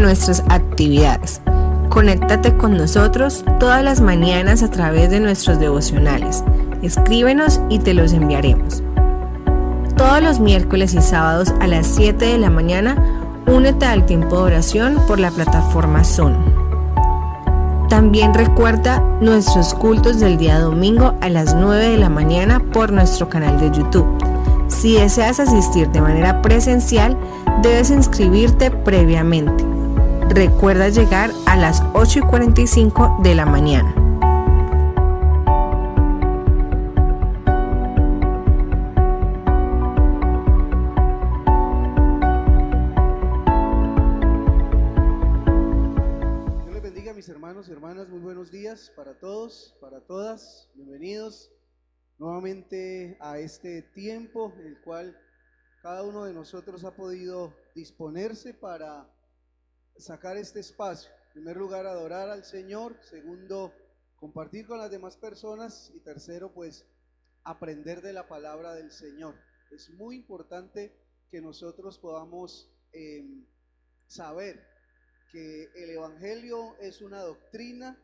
nuestras actividades. Conéctate con nosotros todas las mañanas a través de nuestros devocionales. Escríbenos y te los enviaremos. Todos los miércoles y sábados a las 7 de la mañana, únete al tiempo de oración por la plataforma Zoom. También recuerda nuestros cultos del día domingo a las 9 de la mañana por nuestro canal de YouTube. Si deseas asistir de manera presencial, debes inscribirte previamente. Recuerda llegar a las 8:45 de la mañana. Dios les bendiga, mis hermanos y hermanas. Muy buenos días para todos, para todas. Bienvenidos nuevamente a este tiempo en el cual cada uno de nosotros ha podido disponerse para sacar este espacio. En primer lugar, adorar al Señor. Segundo, compartir con las demás personas. Y tercero, pues, aprender de la palabra del Señor. Es muy importante que nosotros podamos saber que el Evangelio es una doctrina.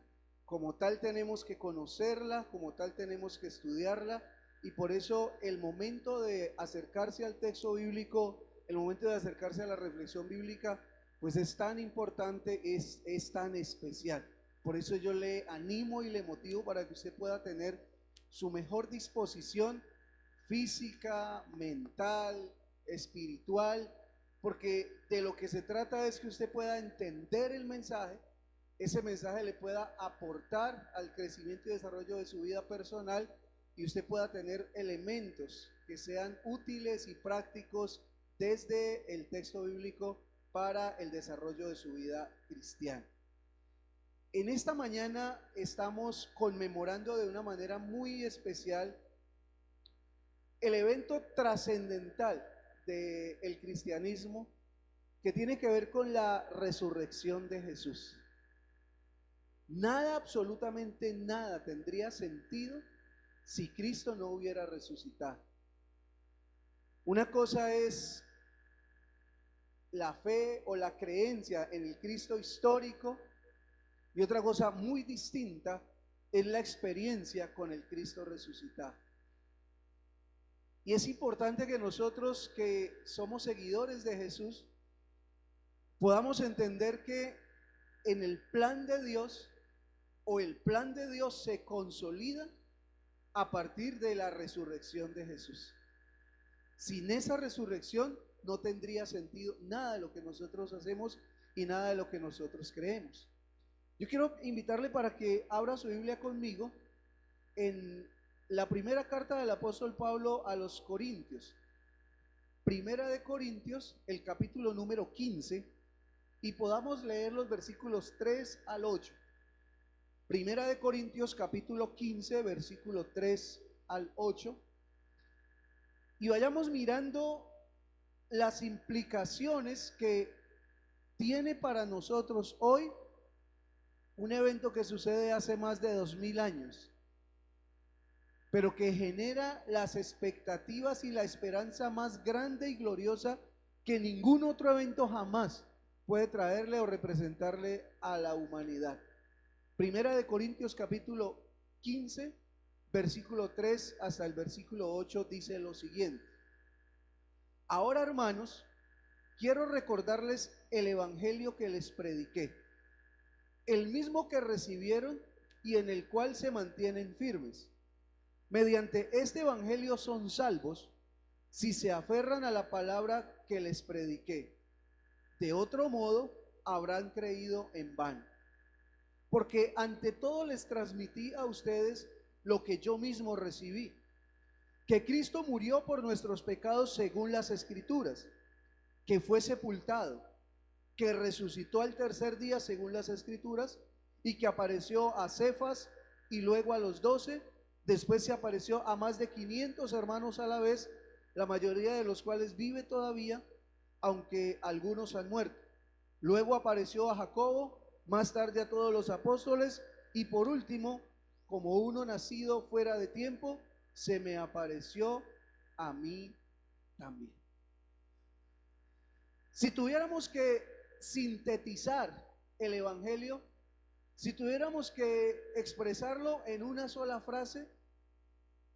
Como tal tenemos que conocerla, como tal tenemos que estudiarla, y por eso el momento de acercarse al texto bíblico, el momento de acercarse a la reflexión bíblica, pues es tan importante, es tan especial. Por eso yo le animo y le motivo para que usted pueda tener su mejor disposición física, mental, espiritual, porque de lo que se trata es que usted pueda entender el mensaje. Ese mensaje le pueda aportar al crecimiento y desarrollo de su vida personal, y usted pueda tener elementos que sean útiles y prácticos desde el texto bíblico para el desarrollo de su vida cristiana. En esta mañana estamos conmemorando de una manera muy especial el evento trascendental del cristianismo que tiene que ver con la resurrección de Jesús. Nada, absolutamente nada tendría sentido si Cristo no hubiera resucitado. Una cosa es la fe o la creencia en el Cristo histórico, y otra cosa muy distinta es la experiencia con el Cristo resucitado. Y es importante que nosotros, que somos seguidores de Jesús, podamos entender que en el plan de Dios, o el plan de Dios se consolida a partir de la resurrección de Jesús. Sin esa resurrección no tendría sentido nada de lo que nosotros hacemos y nada de lo que nosotros creemos. Yo quiero invitarle para que abra su Biblia conmigo en la primera carta del apóstol Pablo a los Corintios. Primera de Corintios, el capítulo número 15, y podamos leer los versículos 3 al 8. Primera de Corintios capítulo 15, versículo 3 al 8. Y vayamos mirando las implicaciones que tiene para nosotros hoy un evento que sucede hace más de 2000 años, pero que genera las expectativas y la esperanza más grande y gloriosa que ningún otro evento jamás puede traerle o representarle a la humanidad. Primera de Corintios capítulo 15, versículo 3 hasta el versículo 8 dice lo siguiente: Ahora, hermanos, quiero recordarles el evangelio que les prediqué, el mismo que recibieron y en el cual se mantienen firmes. Mediante este evangelio son salvos si se aferran a la palabra que les prediqué. De otro modo, habrán creído en vano. Porque ante todo les transmití a ustedes lo que yo mismo recibí: que Cristo murió por nuestros pecados según las Escrituras, que fue sepultado, que resucitó al tercer día según las Escrituras, y que apareció a Cefas y luego a los 12. Después se apareció a más de 500 hermanos a la vez, la mayoría de los cuales vive todavía, aunque algunos han muerto. Luego apareció a Jacobo, más tarde a todos los apóstoles, y por último, como uno nacido fuera de tiempo, se me apareció a mí también. Si tuviéramos que sintetizar el Evangelio, si tuviéramos que expresarlo en una sola frase,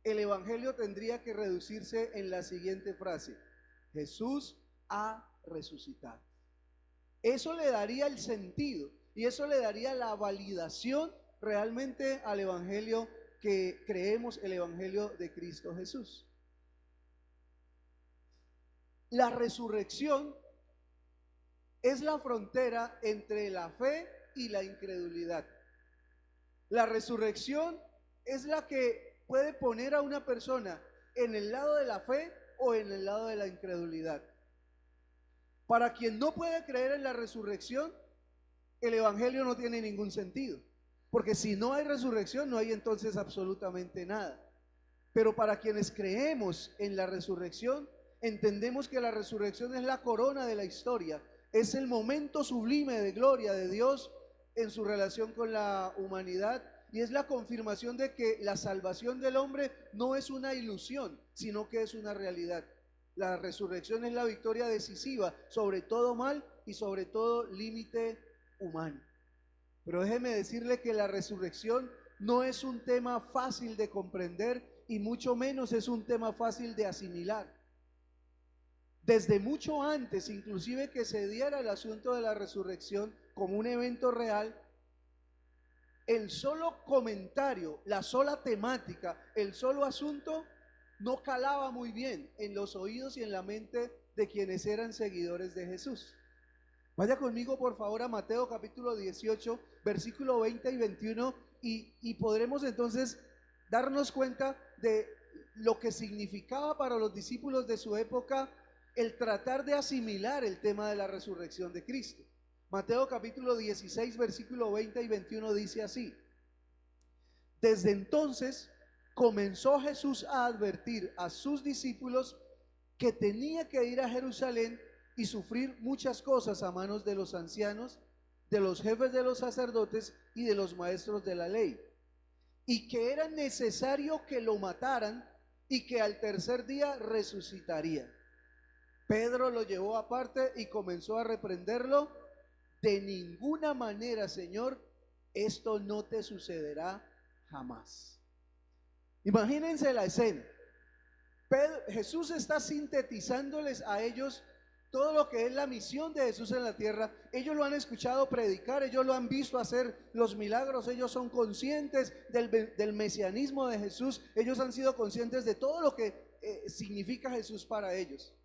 el Evangelio tendría que reducirse en la siguiente frase: Jesús ha resucitado. Eso le daría el sentido y eso le daría la validación realmente al Evangelio que creemos, el Evangelio de Cristo Jesús. La resurrección es la frontera entre la fe y la incredulidad. La resurrección es la que puede poner a una persona en el lado de la fe o en el lado de la incredulidad. Para quien no puede creer en la resurrección, el Evangelio no tiene ningún sentido, porque si no hay resurrección, no hay entonces absolutamente nada. Pero para quienes creemos en la resurrección, entendemos que la resurrección es la corona de la historia, es el momento sublime de gloria de Dios en su relación con la humanidad, y es la confirmación de que la salvación del hombre no es una ilusión, sino que es una realidad. La resurrección es la victoria decisiva sobre todo mal y sobre todo límite humano. Pero déjeme decirle que la resurrección no es un tema fácil de comprender y mucho menos es un tema fácil de asimilar. Desde mucho antes, inclusive que se diera el asunto de la resurrección como un evento real, el solo comentario, la sola temática, el solo asunto no calaba muy bien en los oídos y en la mente de quienes eran seguidores de Jesús. Vaya conmigo por favor a Mateo capítulo 18, versículo 20 y 21 y podremos entonces darnos cuenta de lo que significaba para los discípulos de su época el tratar de asimilar el tema de la resurrección de Cristo. Mateo capítulo 16, versículo 20 y 21 dice así: Desde entonces comenzó Jesús a advertir a sus discípulos que tenía que ir a Jerusalén y sufrir muchas cosas a manos de los ancianos, de los jefes de los sacerdotes y de los maestros de la ley, y que era necesario que lo mataran y que al tercer día resucitaría. Pedro lo llevó aparte y comenzó a reprenderlo: de ninguna manera, Señor, esto no te sucederá jamás. Imagínense la escena. Jesús está sintetizándoles a ellos todo lo que es la misión de Jesús en la tierra. Ellos lo han escuchado predicar, ellos lo han visto hacer los milagros, ellos son conscientes del mesianismo de Jesús, ellos han sido conscientes de todo lo que significa Jesús para ellos.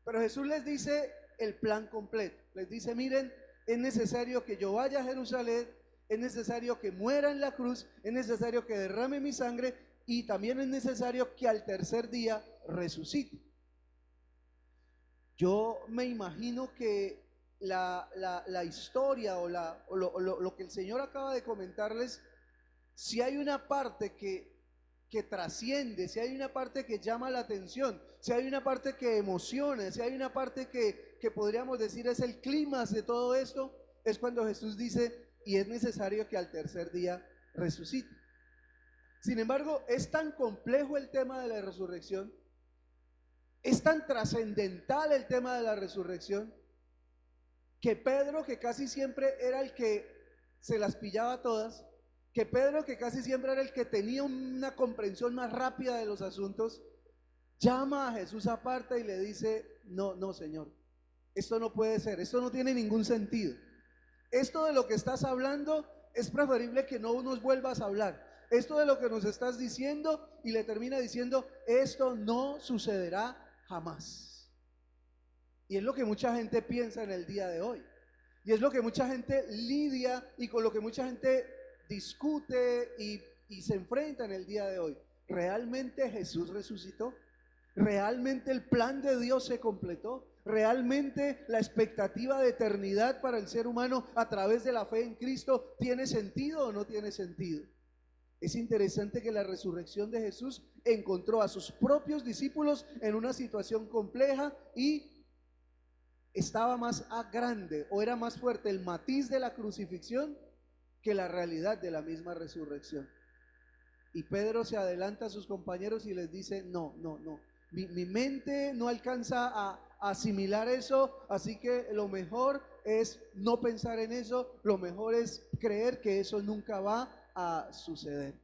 Pero Jesús les dice el plan completo. Les dice: miren, es necesario que yo vaya a Jerusalén, es necesario que muera en la cruz, es necesario que derrame mi sangre y también es necesario que al tercer día resucite. Yo me imagino que la historia o lo que el Señor acaba de comentarles, si hay una parte que trasciende, si hay una parte que llama la atención, si hay una parte que emociona, si hay una parte que podríamos decir es el clímax de todo esto, es cuando Jesús dice: y es necesario que al tercer día resucite. Sin embargo, es tan complejo el tema de la resurrección, es tan trascendental el tema de la resurrección, que Pedro, que casi siempre era el que se las pillaba todas, que Pedro, que casi siempre era el que tenía una comprensión más rápida de los asuntos, llama a Jesús aparte y le dice: no, Señor, esto no puede ser, esto no tiene ningún sentido. Esto de lo que estás hablando es preferible que no nos vuelvas a hablar. Esto de lo que nos estás diciendo, y le termina diciendo: esto no sucederá jamás. Y es lo que mucha gente piensa en el día de hoy. Y es lo que mucha gente lidia y con lo que mucha gente discute y se enfrenta en el día de hoy. ¿Realmente Jesús resucitó? ¿Realmente el plan de Dios se completó? ¿Realmente la expectativa de eternidad para el ser humano a través de la fe en Cristo tiene sentido o no tiene sentido? Es interesante que la resurrección de Jesús encontró a sus propios discípulos en una situación compleja y estaba más grande o era más fuerte el matiz de la crucifixión que la realidad de la misma resurrección. Y Pedro se adelanta a sus compañeros y les dice: no, mi mente no alcanza a asimilar eso, así que lo mejor es no pensar en eso, lo mejor es creer que eso nunca va a suceder.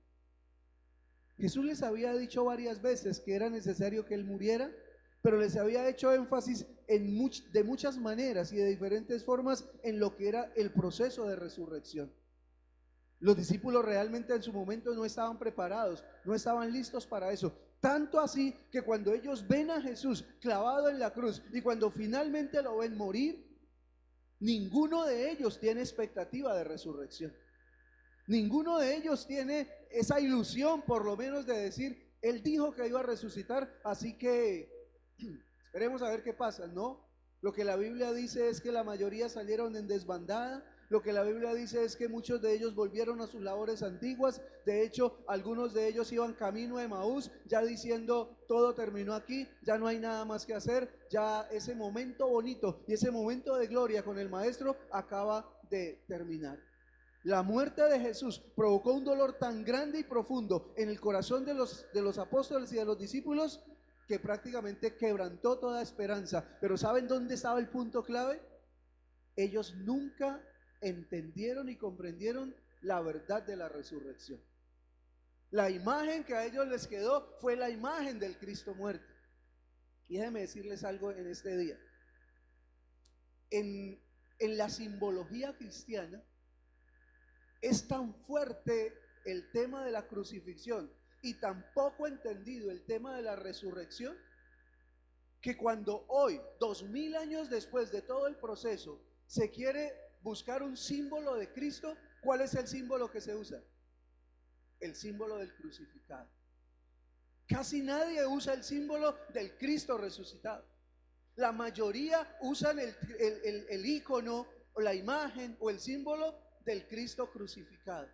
Jesús les había dicho varias veces que era necesario que Él muriera, pero les había hecho énfasis de muchas maneras y de diferentes formas en lo que era el proceso de resurrección. Los discípulos realmente en su momento no estaban preparados, no estaban listos para eso. Tanto así que cuando ellos ven a Jesús clavado en la cruz y cuando finalmente lo ven morir, ninguno de ellos tiene expectativa de resurrección. Ninguno de ellos tiene esa ilusión, por lo menos, de decir, Él dijo que iba a resucitar, así que esperemos a ver qué pasa. No, lo que la Biblia dice es que la mayoría salieron en desbandada. Lo que la Biblia dice es que muchos de ellos volvieron a sus labores antiguas. De hecho, algunos de ellos iban camino a Emaús, ya diciendo, todo terminó aquí, ya no hay nada más que hacer, ya ese momento bonito y ese momento de gloria con el Maestro acaba de terminar. La muerte de Jesús provocó un dolor tan grande y profundo en el corazón de los apóstoles y de los discípulos que prácticamente quebrantó toda esperanza. Pero ¿saben dónde estaba el punto clave? Ellos nunca entendieron y comprendieron la verdad de la resurrección. La imagen que a ellos les quedó fue la imagen del Cristo muerto. Y déjenme decirles algo en este día. En la simbología cristiana es tan fuerte el tema de la crucifixión y tan poco entendido el tema de la resurrección, que cuando hoy, 2000 años después de todo el proceso, se quiere buscar un símbolo de Cristo, ¿cuál es el símbolo que se usa? El símbolo del crucificado. Casi nadie usa el símbolo del Cristo resucitado. La mayoría usan el icono o la imagen o el símbolo del Cristo crucificado.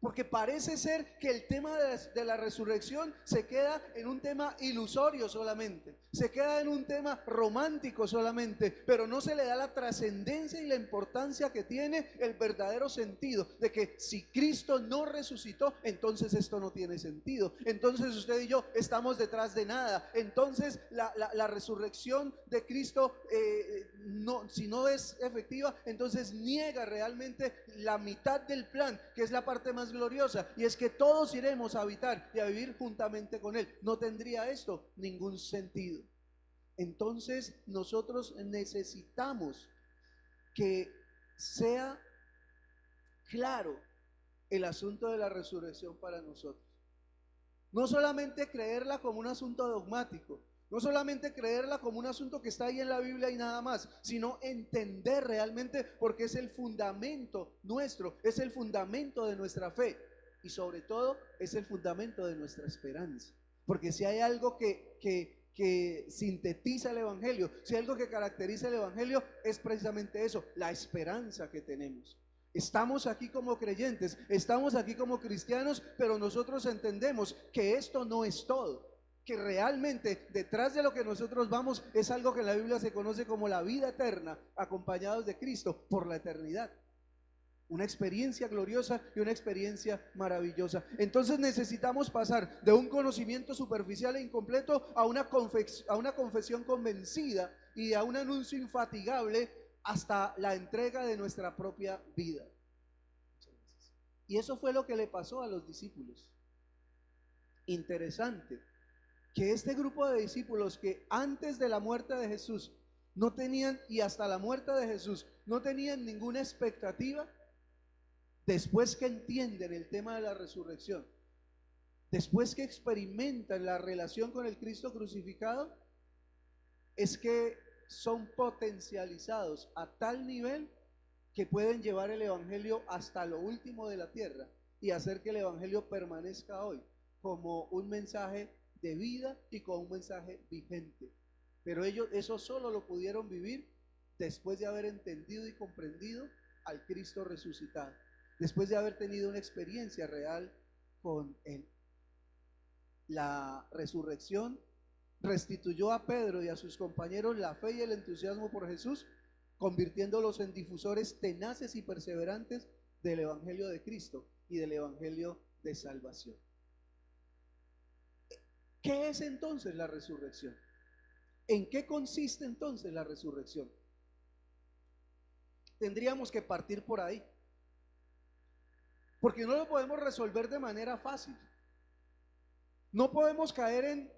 Porque parece ser que el tema de la resurrección se queda en un tema ilusorio solamente, se queda en un tema romántico solamente, pero no se le da la trascendencia y la importancia que tiene el verdadero sentido de que si Cristo no resucitó, entonces esto no tiene sentido. Entonces usted y yo estamos detrás de nada. Entonces la resurrección de Cristo, si no es efectiva, entonces niega realmente la mitad del plan, que es la parte más gloriosa, y es que todos iremos a habitar y a vivir juntamente con Él. No tendría esto ningún sentido. Entonces nosotros necesitamos que sea claro el asunto de la resurrección para nosotros. No solamente creerla como un asunto dogmático, no solamente creerla como un asunto que está ahí en la Biblia y nada más, sino entender realmente, porque es el fundamento nuestro, es el fundamento de nuestra fe y sobre todo es el fundamento de nuestra esperanza. Porque si hay algo que sintetiza el Evangelio, si hay algo que caracteriza el Evangelio, es precisamente eso, la esperanza que tenemos. Estamos aquí como creyentes, estamos aquí como cristianos, pero nosotros entendemos que esto no es todo, que realmente detrás de lo que nosotros vamos es algo que en la Biblia se conoce como la vida eterna, acompañados de Cristo por la eternidad. Una experiencia gloriosa y una experiencia maravillosa. Entonces necesitamos pasar de un conocimiento superficial e incompleto a una confesión convencida y a un anuncio infatigable hasta la entrega de nuestra propia vida. Y eso fue lo que le pasó a los discípulos. Interesante que este grupo de discípulos que antes de la muerte de Jesús no tenían, y hasta la muerte de Jesús no tenían ninguna expectativa, después que entienden el tema de la resurrección, después que experimentan la relación con el Cristo crucificado, es que son potencializados a tal nivel que pueden llevar el Evangelio hasta lo último de la tierra y hacer que el Evangelio permanezca hoy como un mensaje de vida y como un mensaje vigente. Pero ellos eso solo lo pudieron vivir después de haber entendido y comprendido al Cristo resucitado, después de haber tenido una experiencia real con Él. La resurrección restituyó a Pedro y a sus compañeros la fe y el entusiasmo por Jesús, convirtiéndolos en difusores tenaces y perseverantes del Evangelio de Cristo y del Evangelio de salvación. ¿Qué es entonces la resurrección? ¿En qué consiste entonces la resurrección? tendríamos que partir por ahí, porque no lo podemos resolver de manera fácil. No podemos caer en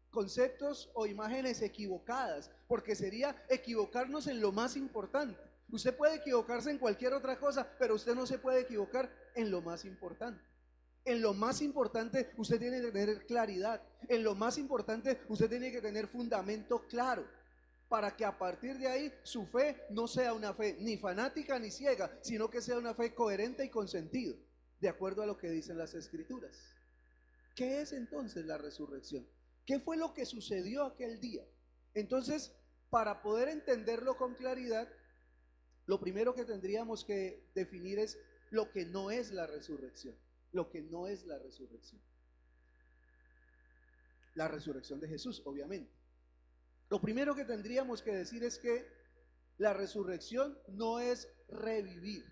conceptos o imágenes equivocadas, porque sería equivocarnos en lo más importante. Usted puede equivocarse en cualquier otra cosa, pero usted no se puede equivocar en lo más importante. En lo más importante usted tiene que tener claridad. En lo más importante usted tiene que tener fundamento claro, para que a partir de ahí su fe no sea una fe ni fanática ni ciega, sino que sea una fe coherente y con sentido, de acuerdo a lo que dicen las Escrituras. ¿Qué es entonces la resurrección? ¿Qué fue lo que sucedió aquel día? Entonces, para poder entenderlo con claridad, lo primero que tendríamos que definir es lo que no es la resurrección. Lo que no es la resurrección. La resurrección de Jesús, obviamente. Lo primero que tendríamos que decir es que la resurrección no es revivir,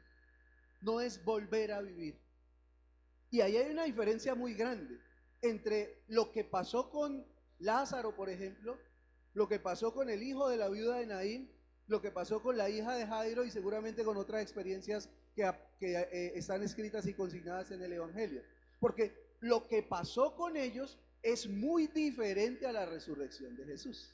no es volver a vivir. Y ahí hay una diferencia muy grande entre lo que pasó con Lázaro, por ejemplo, lo que pasó con el hijo de la viuda de Naín, lo que pasó con la hija de Jairo y seguramente con otras experiencias que están escritas y consignadas en el Evangelio. Porque lo que pasó con ellos es muy diferente a la resurrección de Jesús.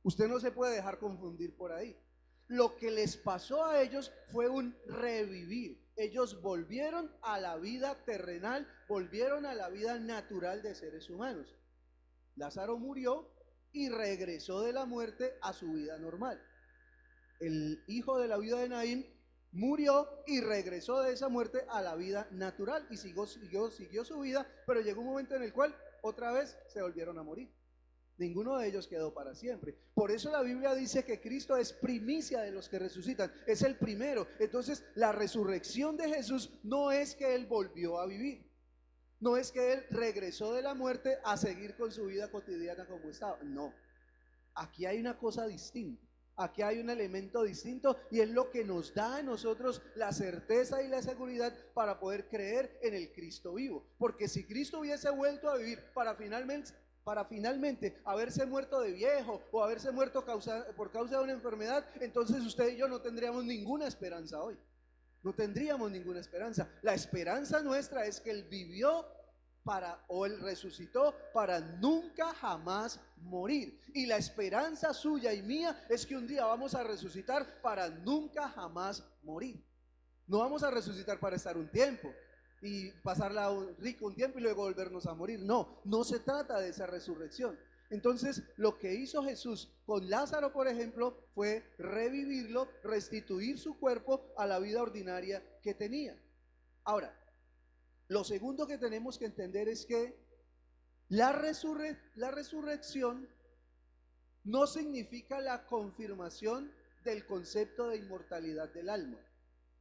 Usted no se puede dejar confundir por ahí. Lo que les pasó a ellos fue un revivir. Ellos volvieron a la vida terrenal, volvieron a la vida natural de seres humanos. Lázaro murió y regresó de la muerte a su vida normal. El hijo de la viuda de Naín murió y regresó de esa muerte a la vida natural y siguió su vida, pero llegó un momento en el cual otra vez se volvieron a morir. Ninguno de ellos quedó para siempre. Por eso la Biblia dice que Cristo es primicia de los que resucitan, es el primero. Entonces, la resurrección de Jesús no es que Él volvió a vivir, no es que Él regresó de la muerte a seguir con su vida cotidiana como estaba. No, aquí hay una cosa distinta. Aquí hay un elemento distinto y es lo que nos da a nosotros la certeza y la seguridad para poder creer en el Cristo vivo. Porque si Cristo hubiese vuelto a vivir para finalmente haberse muerto de viejo o haberse muerto por causa de una enfermedad, entonces usted y yo no tendríamos ninguna esperanza hoy. No tendríamos ninguna esperanza. La esperanza nuestra es que Él vivió o Él resucitó para nunca jamás morir. Y la esperanza suya y mía es que un día vamos a resucitar para nunca jamás morir. No vamos a resucitar para estar un tiempo y pasarla rico un tiempo y luego volvernos a morir. No, no se trata de esa resurrección. Entonces, lo que hizo Jesús con Lázaro, por ejemplo, fue revivirlo, restituir su cuerpo a la vida ordinaria que tenía. Ahora, lo segundo que tenemos que entender es que la resurrección no significa la confirmación del concepto de inmortalidad del alma.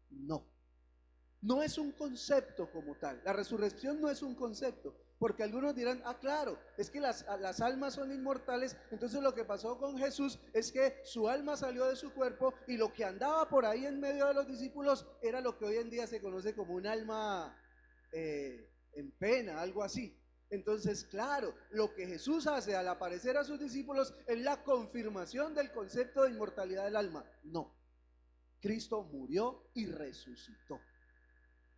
No es un concepto como tal. La resurrección no es un concepto, porque algunos dirán, claro, es que las almas son inmortales. Entonces lo que pasó con Jesús es que su alma salió de su cuerpo y lo que andaba por ahí en medio de los discípulos era lo que hoy en día se conoce como un alma en pena, algo así. Entonces, claro, lo que Jesús hace al aparecer a sus discípulos es la confirmación del concepto de inmortalidad del alma. No, Cristo murió y resucitó.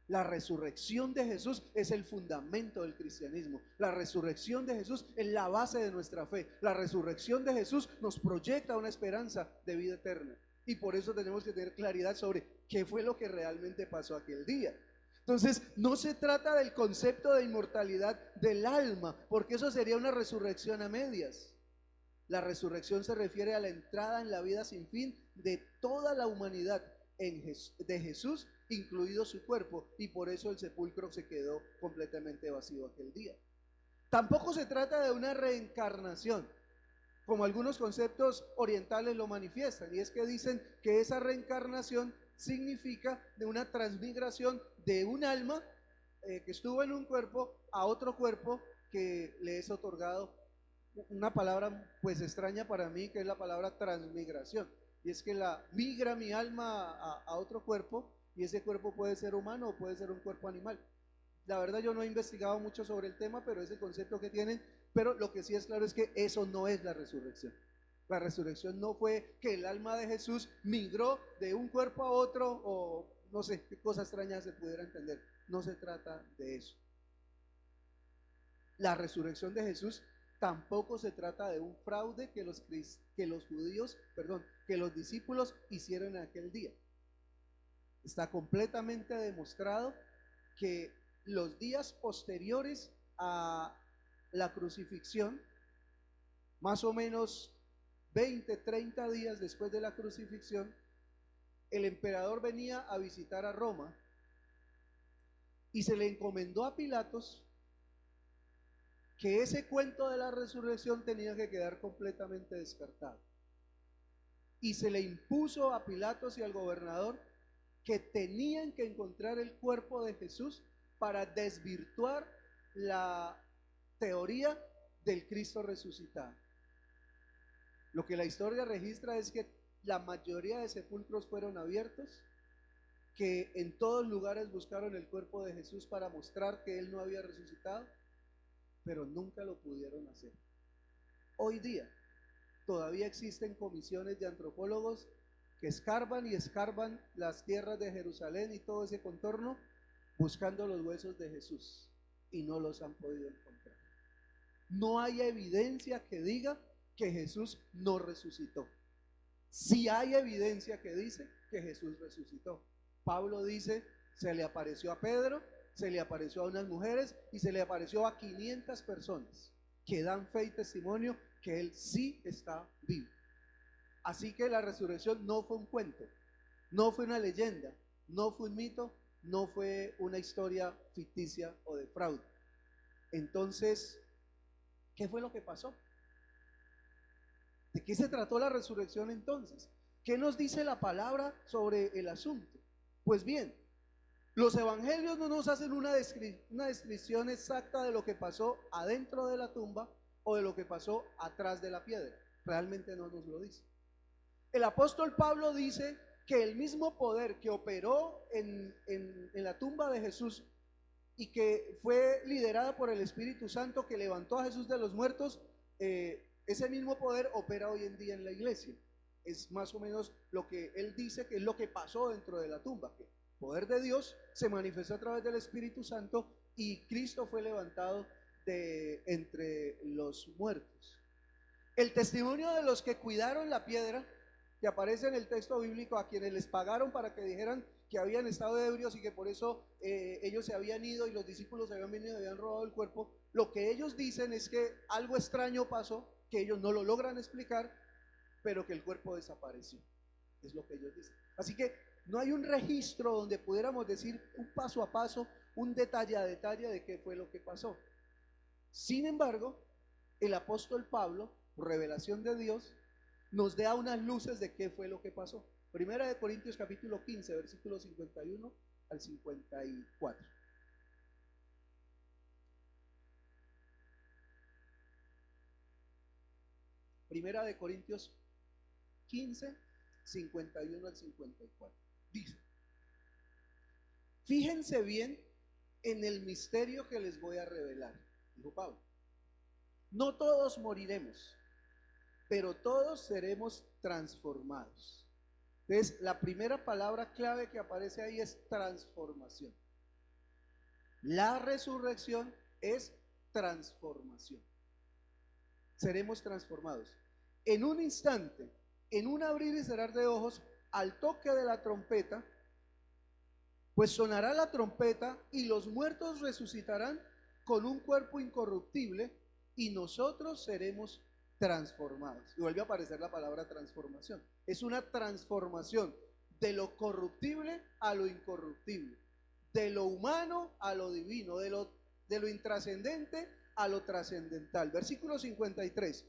La resurrección de Jesús es el fundamento del cristianismo. La resurrección de Jesús es la base de nuestra fe. La resurrección de Jesús nos proyecta una esperanza de vida eterna. Y por eso tenemos que tener claridad sobre qué fue lo que realmente pasó aquel día. Entonces, no se trata del concepto de inmortalidad del alma, porque eso sería una resurrección a medias. La resurrección se refiere a la entrada en la vida sin fin de toda la humanidad de Jesús, incluido su cuerpo, y por eso el sepulcro se quedó completamente vacío aquel día. Tampoco se trata de una reencarnación, como algunos conceptos orientales lo manifiestan, y es que dicen que esa reencarnación significa de una transmigración de un alma que estuvo en un cuerpo a otro cuerpo que le es otorgado. Una palabra pues extraña para mí, que es la palabra transmigración, y es que migra mi alma a otro cuerpo, y ese cuerpo puede ser humano o puede ser un cuerpo animal. La verdad yo no he investigado mucho sobre el tema, pero es el concepto que tienen. Pero lo que sí es claro es que eso no es la resurrección. La resurrección no fue que el alma de Jesús migró de un cuerpo a otro o no sé qué cosa extraña se pudiera entender. No se trata de eso. La resurrección de Jesús tampoco se trata de un fraude que los discípulos hicieron en aquel día. Está completamente demostrado que los días posteriores a la crucifixión, más o menos 20, 30 días después de la crucifixión, el emperador venía a visitar a Roma y se le encomendó a Pilatos que ese cuento de la resurrección tenía que quedar completamente descartado. Y se le impuso a Pilatos y al gobernador que tenían que encontrar el cuerpo de Jesús para desvirtuar la teoría del Cristo resucitado. Lo que la historia registra es que la mayoría de sepulcros fueron abiertos, que en todos lugares buscaron el cuerpo de Jesús para mostrar que Él no había resucitado, pero nunca lo pudieron hacer. Hoy día todavía existen comisiones de antropólogos que escarban y escarban las tierras de Jerusalén y todo ese contorno buscando los huesos de Jesús y no los han podido encontrar. No hay evidencia que diga que Jesús no resucitó. Sí hay evidencia que dice que Jesús resucitó. Pablo dice, se le apareció a Pedro, se le apareció a unas mujeres y se le apareció a 500 personas que dan fe y testimonio que Él sí está vivo. Así que la resurrección no fue un cuento, no fue una leyenda, no fue un mito, no fue una historia ficticia o de fraude. Entonces, ¿qué fue lo que pasó? ¿De qué se trató la resurrección entonces? ¿Qué nos dice la palabra sobre el asunto? Pues bien, los evangelios no nos hacen una descripción exacta de lo que pasó adentro de la tumba o de lo que pasó atrás de la piedra. Realmente no nos lo dice. El apóstol Pablo dice que el mismo poder que operó en la tumba de Jesús y que fue liderada por el Espíritu Santo que levantó a Jesús de los muertos, ese mismo poder opera hoy en día en la iglesia. Es más o menos lo que él dice que es lo que pasó dentro de la tumba, que el poder de Dios se manifestó a través del Espíritu Santo y Cristo fue levantado de entre los muertos. El testimonio de los que cuidaron la piedra, que aparece en el texto bíblico, a quienes les pagaron para que dijeran que habían estado ebrios y que por eso ellos se habían ido y los discípulos se habían venido y habían robado el cuerpo, lo que ellos dicen es que algo extraño pasó, que ellos no lo logran explicar, pero que el cuerpo desapareció. Es lo que ellos dicen. Así que no hay un registro donde pudiéramos decir un paso a paso, un detalle a detalle de qué fue lo que pasó. Sin embargo, el apóstol Pablo, por revelación de Dios, nos da unas luces de qué fue lo que pasó. Primera de Corintios capítulo 15, versículos 51 al 54. Primera de Corintios 15, 51 al 54. Dice, fíjense bien en el misterio que les voy a revelar, dijo Pablo. No todos moriremos, pero todos seremos transformados. Entonces, la primera palabra clave que aparece ahí es transformación. La resurrección es transformación. Seremos transformados. En un instante, en un abrir y cerrar de ojos, al toque de la trompeta, pues sonará la trompeta y los muertos resucitarán con un cuerpo incorruptible y nosotros seremos transformados. Y vuelve a aparecer la palabra transformación. Es una transformación de lo corruptible a lo incorruptible, de lo humano a lo divino, de lo intrascendente a lo trascendental. Versículo 53.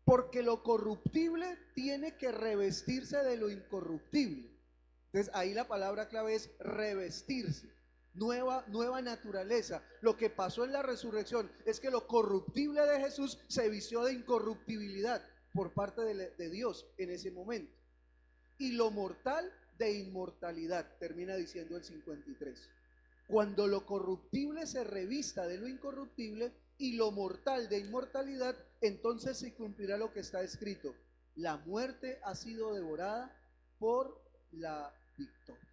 Porque lo corruptible tiene que revestirse de lo incorruptible. Entonces ahí la palabra clave es revestirse. Nueva naturaleza. Lo que pasó en la resurrección es que lo corruptible de Jesús se vistió de incorruptibilidad por parte de Dios en ese momento. Y lo mortal de inmortalidad, termina diciendo el 53. Cuando lo corruptible se revista de lo incorruptible y lo mortal de inmortalidad, entonces se cumplirá lo que está escrito. La muerte ha sido devorada por la victoria.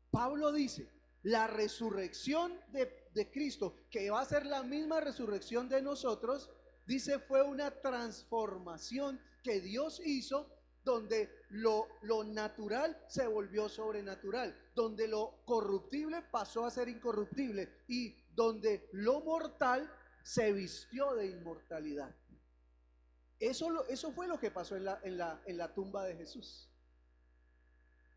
Pablo dice, la resurrección de Cristo, que va a ser la misma resurrección de nosotros, dice, fue una transformación que Dios hizo, donde lo natural se volvió sobrenatural, donde lo corruptible pasó a ser incorruptible y donde lo mortal se vistió de inmortalidad. Eso fue lo que pasó en la tumba de Jesús.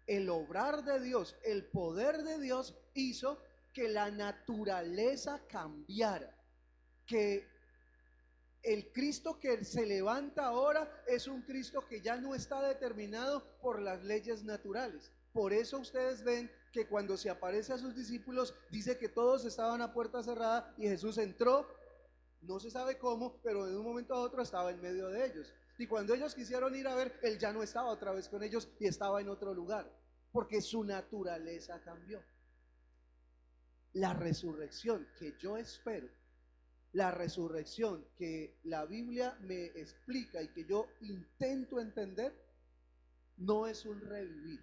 El obrar de Dios, el poder de Dios hizo que la naturaleza cambiara, que el Cristo que se levanta ahora es un Cristo que ya no está determinado por las leyes naturales. Por eso ustedes ven que cuando se aparece a sus discípulos, dice que todos estaban a puerta cerrada y Jesús entró, no se sabe cómo, pero de un momento a otro estaba en medio de ellos. Y cuando ellos quisieron ir a ver, él ya no estaba otra vez con ellos y estaba en otro lugar, porque su naturaleza cambió. La resurrección que yo espero, la resurrección que la Biblia me explica y que yo intento entender, no es un revivir,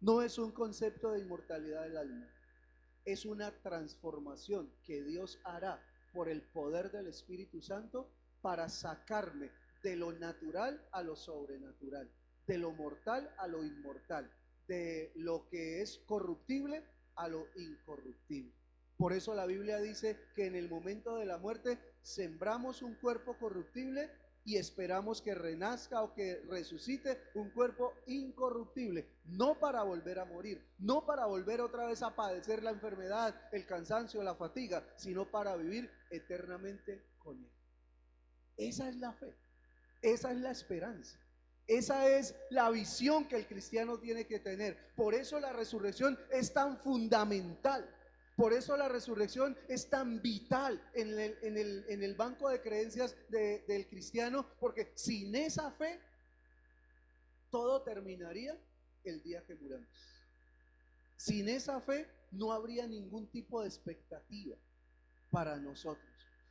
no es un concepto de inmortalidad del alma, es una transformación que Dios hará por el poder del Espíritu Santo para sacarme de lo natural a lo sobrenatural, de lo mortal a lo inmortal, de lo que es corruptible a lo incorruptible. Por eso la Biblia dice que en el momento de la muerte sembramos un cuerpo corruptible y esperamos que renazca o que resucite un cuerpo incorruptible, no para volver a morir, no para volver otra vez a padecer la enfermedad, el cansancio, la fatiga, sino para vivir eternamente con Él. Esa es la fe, esa es la esperanza, esa es la visión que el cristiano tiene que tener. Por eso la resurrección es tan fundamental. Por eso la resurrección es tan vital en el banco de creencias del cristiano, porque sin esa fe todo terminaría el día que muramos. Sin esa fe no habría ningún tipo de expectativa para nosotros.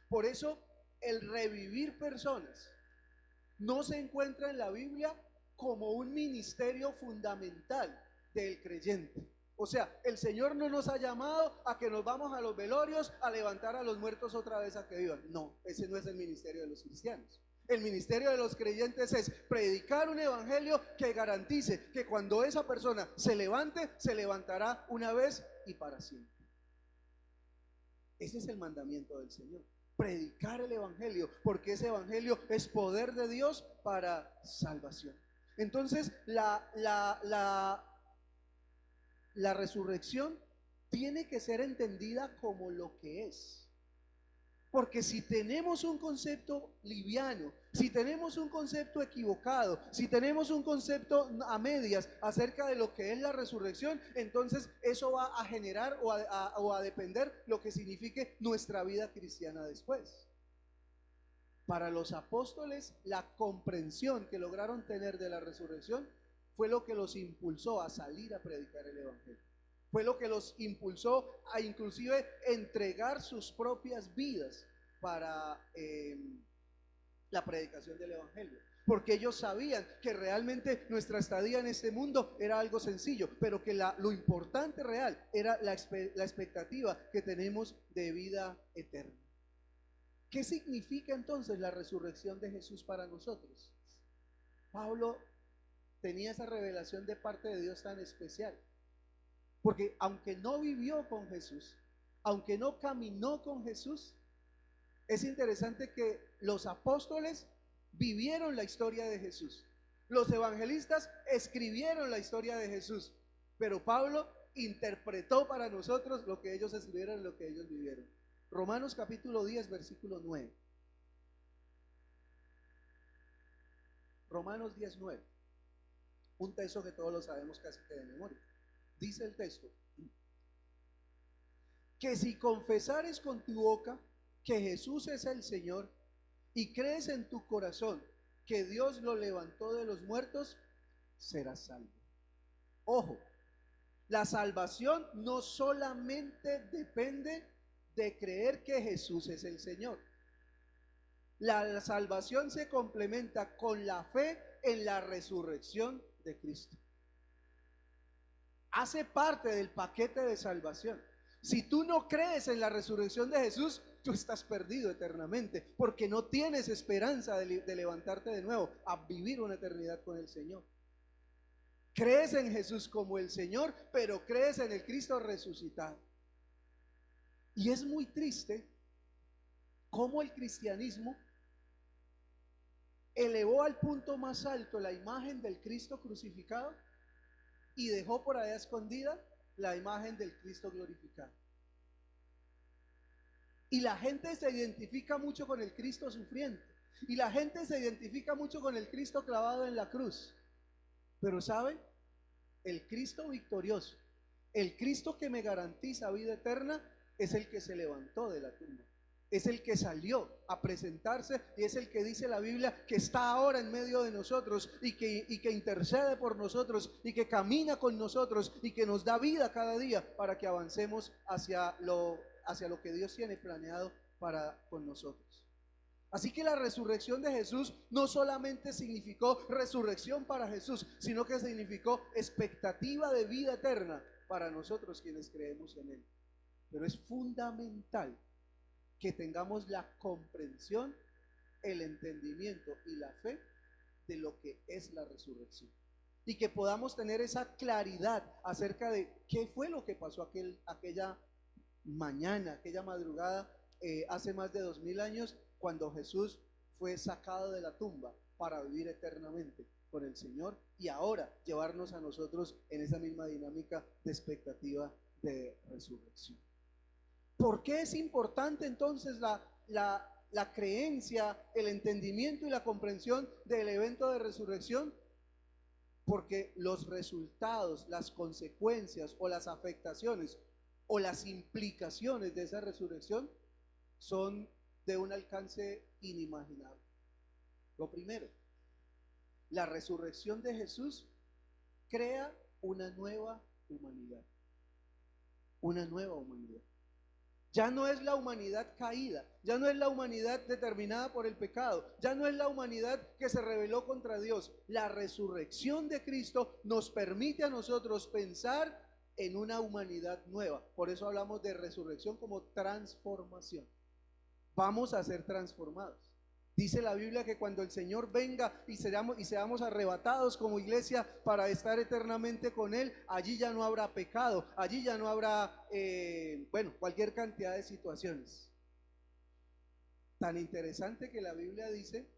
Por eso el revivir personas no se encuentra en la Biblia como un ministerio fundamental del creyente. O sea, el Señor no nos ha llamado a que nos vamos a los velorios a levantar a los muertos otra vez a que vivan. No, ese no es el ministerio de los cristianos. El ministerio de los creyentes es predicar un evangelio que garantice que cuando esa persona se levante, se levantará una vez y para siempre. Ese es el mandamiento del Señor. Predicar el evangelio, porque ese evangelio es poder de Dios para salvación. Entonces, la resurrección tiene que ser entendida como lo que es. Porque si tenemos un concepto liviano, si tenemos un concepto equivocado, si tenemos un concepto a medias acerca de lo que es la resurrección, entonces eso va a generar o a depender lo que signifique nuestra vida cristiana después. Para los apóstoles, la comprensión que lograron tener de la resurrección fue lo que los impulsó a salir a predicar el evangelio. Fue lo que los impulsó a inclusive entregar sus propias vidas para la predicación del evangelio. Porque ellos sabían que realmente nuestra estadía en este mundo era algo sencillo, pero que lo importante real era la expectativa que tenemos de vida eterna. ¿Qué significa entonces la resurrección de Jesús para nosotros? Pablo tenía esa revelación de parte de Dios tan especial, porque aunque no vivió con Jesús, aunque no caminó con Jesús, es interesante que los apóstoles vivieron la historia de Jesús, los evangelistas escribieron la historia de Jesús, pero Pablo interpretó para nosotros lo que ellos escribieron y lo que ellos vivieron. Romanos capítulo 10, versículo 9. Romanos 10, 9. Un texto que todos lo sabemos casi que de memoria. Dice el texto: que si confesares con tu boca que Jesús es el Señor y crees en tu corazón que Dios lo levantó de los muertos, serás salvo. Ojo, la salvación no solamente depende de creer que Jesús es el Señor. La salvación se complementa con la fe en la resurrección de Cristo. Hace parte del paquete de salvación. Si tú no crees en la resurrección de Jesús, tú estás perdido eternamente, porque no tienes esperanza de levantarte de nuevo a vivir una eternidad con el Señor. Crees en Jesús como el Señor, pero crees en el Cristo resucitado. Y es muy triste cómo el cristianismo elevó al punto más alto la imagen del Cristo crucificado y dejó por allá escondida la imagen del Cristo glorificado. Y la gente se identifica mucho con el Cristo sufriente. Y la gente se identifica mucho con el Cristo clavado en la cruz. Pero ¿saben? El Cristo victorioso, el Cristo que me garantiza vida eterna, es el que se levantó de la tumba. Es el que salió a presentarse y es el que dice la Biblia que está ahora en medio de nosotros y que intercede por nosotros y que camina con nosotros y que nos da vida cada día para que avancemos hacia lo que Dios tiene planeado con nosotros. Así que la resurrección de Jesús no solamente significó resurrección para Jesús, sino que significó expectativa de vida eterna para nosotros quienes creemos en Él. Pero es fundamental que tengamos la comprensión, el entendimiento y la fe de lo que es la resurrección. Y que podamos tener esa claridad acerca de qué fue lo que pasó aquella mañana, aquella madrugada, hace más de 2000 años, cuando Jesús fue sacado de la tumba para vivir eternamente con el Señor y ahora llevarnos a nosotros en esa misma dinámica de expectativa de resurrección. ¿Por qué es importante entonces la creencia, el entendimiento y la comprensión del evento de resurrección? Porque los resultados, las consecuencias o las afectaciones o las implicaciones de esa resurrección son de un alcance inimaginable. Lo primero, la resurrección de Jesús crea una nueva humanidad. Una nueva humanidad. Ya no es la humanidad caída, ya no es la humanidad determinada por el pecado, ya no es la humanidad que se rebeló contra Dios. La resurrección de Cristo nos permite a nosotros pensar en una humanidad nueva. Por eso hablamos de resurrección como transformación. Vamos a ser transformados. Dice la Biblia que cuando el Señor venga y seamos arrebatados como iglesia para estar eternamente con Él, allí ya no habrá pecado, allí ya no habrá, cualquier cantidad de situaciones. Tan interesante que la Biblia dice,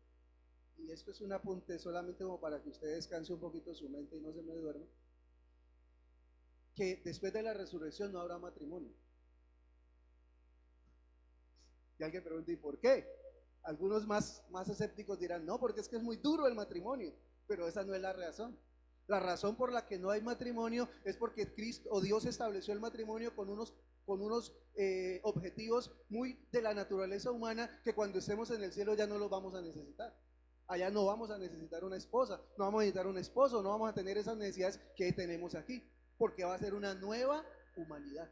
y esto es un apunte solamente como para que usted descanse un poquito su mente y no se me duerma, que después de la resurrección no habrá matrimonio. Y alguien pregunta, ¿y por qué? Algunos más escépticos dirán, no, porque es que es muy duro el matrimonio, pero esa no es la razón. La razón por la que no hay matrimonio es porque Cristo o Dios estableció el matrimonio con unos objetivos muy de la naturaleza humana que cuando estemos en el cielo ya no los vamos a necesitar. Allá no vamos a necesitar una esposa, no vamos a necesitar un esposo, no vamos a tener esas necesidades que tenemos aquí, porque va a ser una nueva humanidad,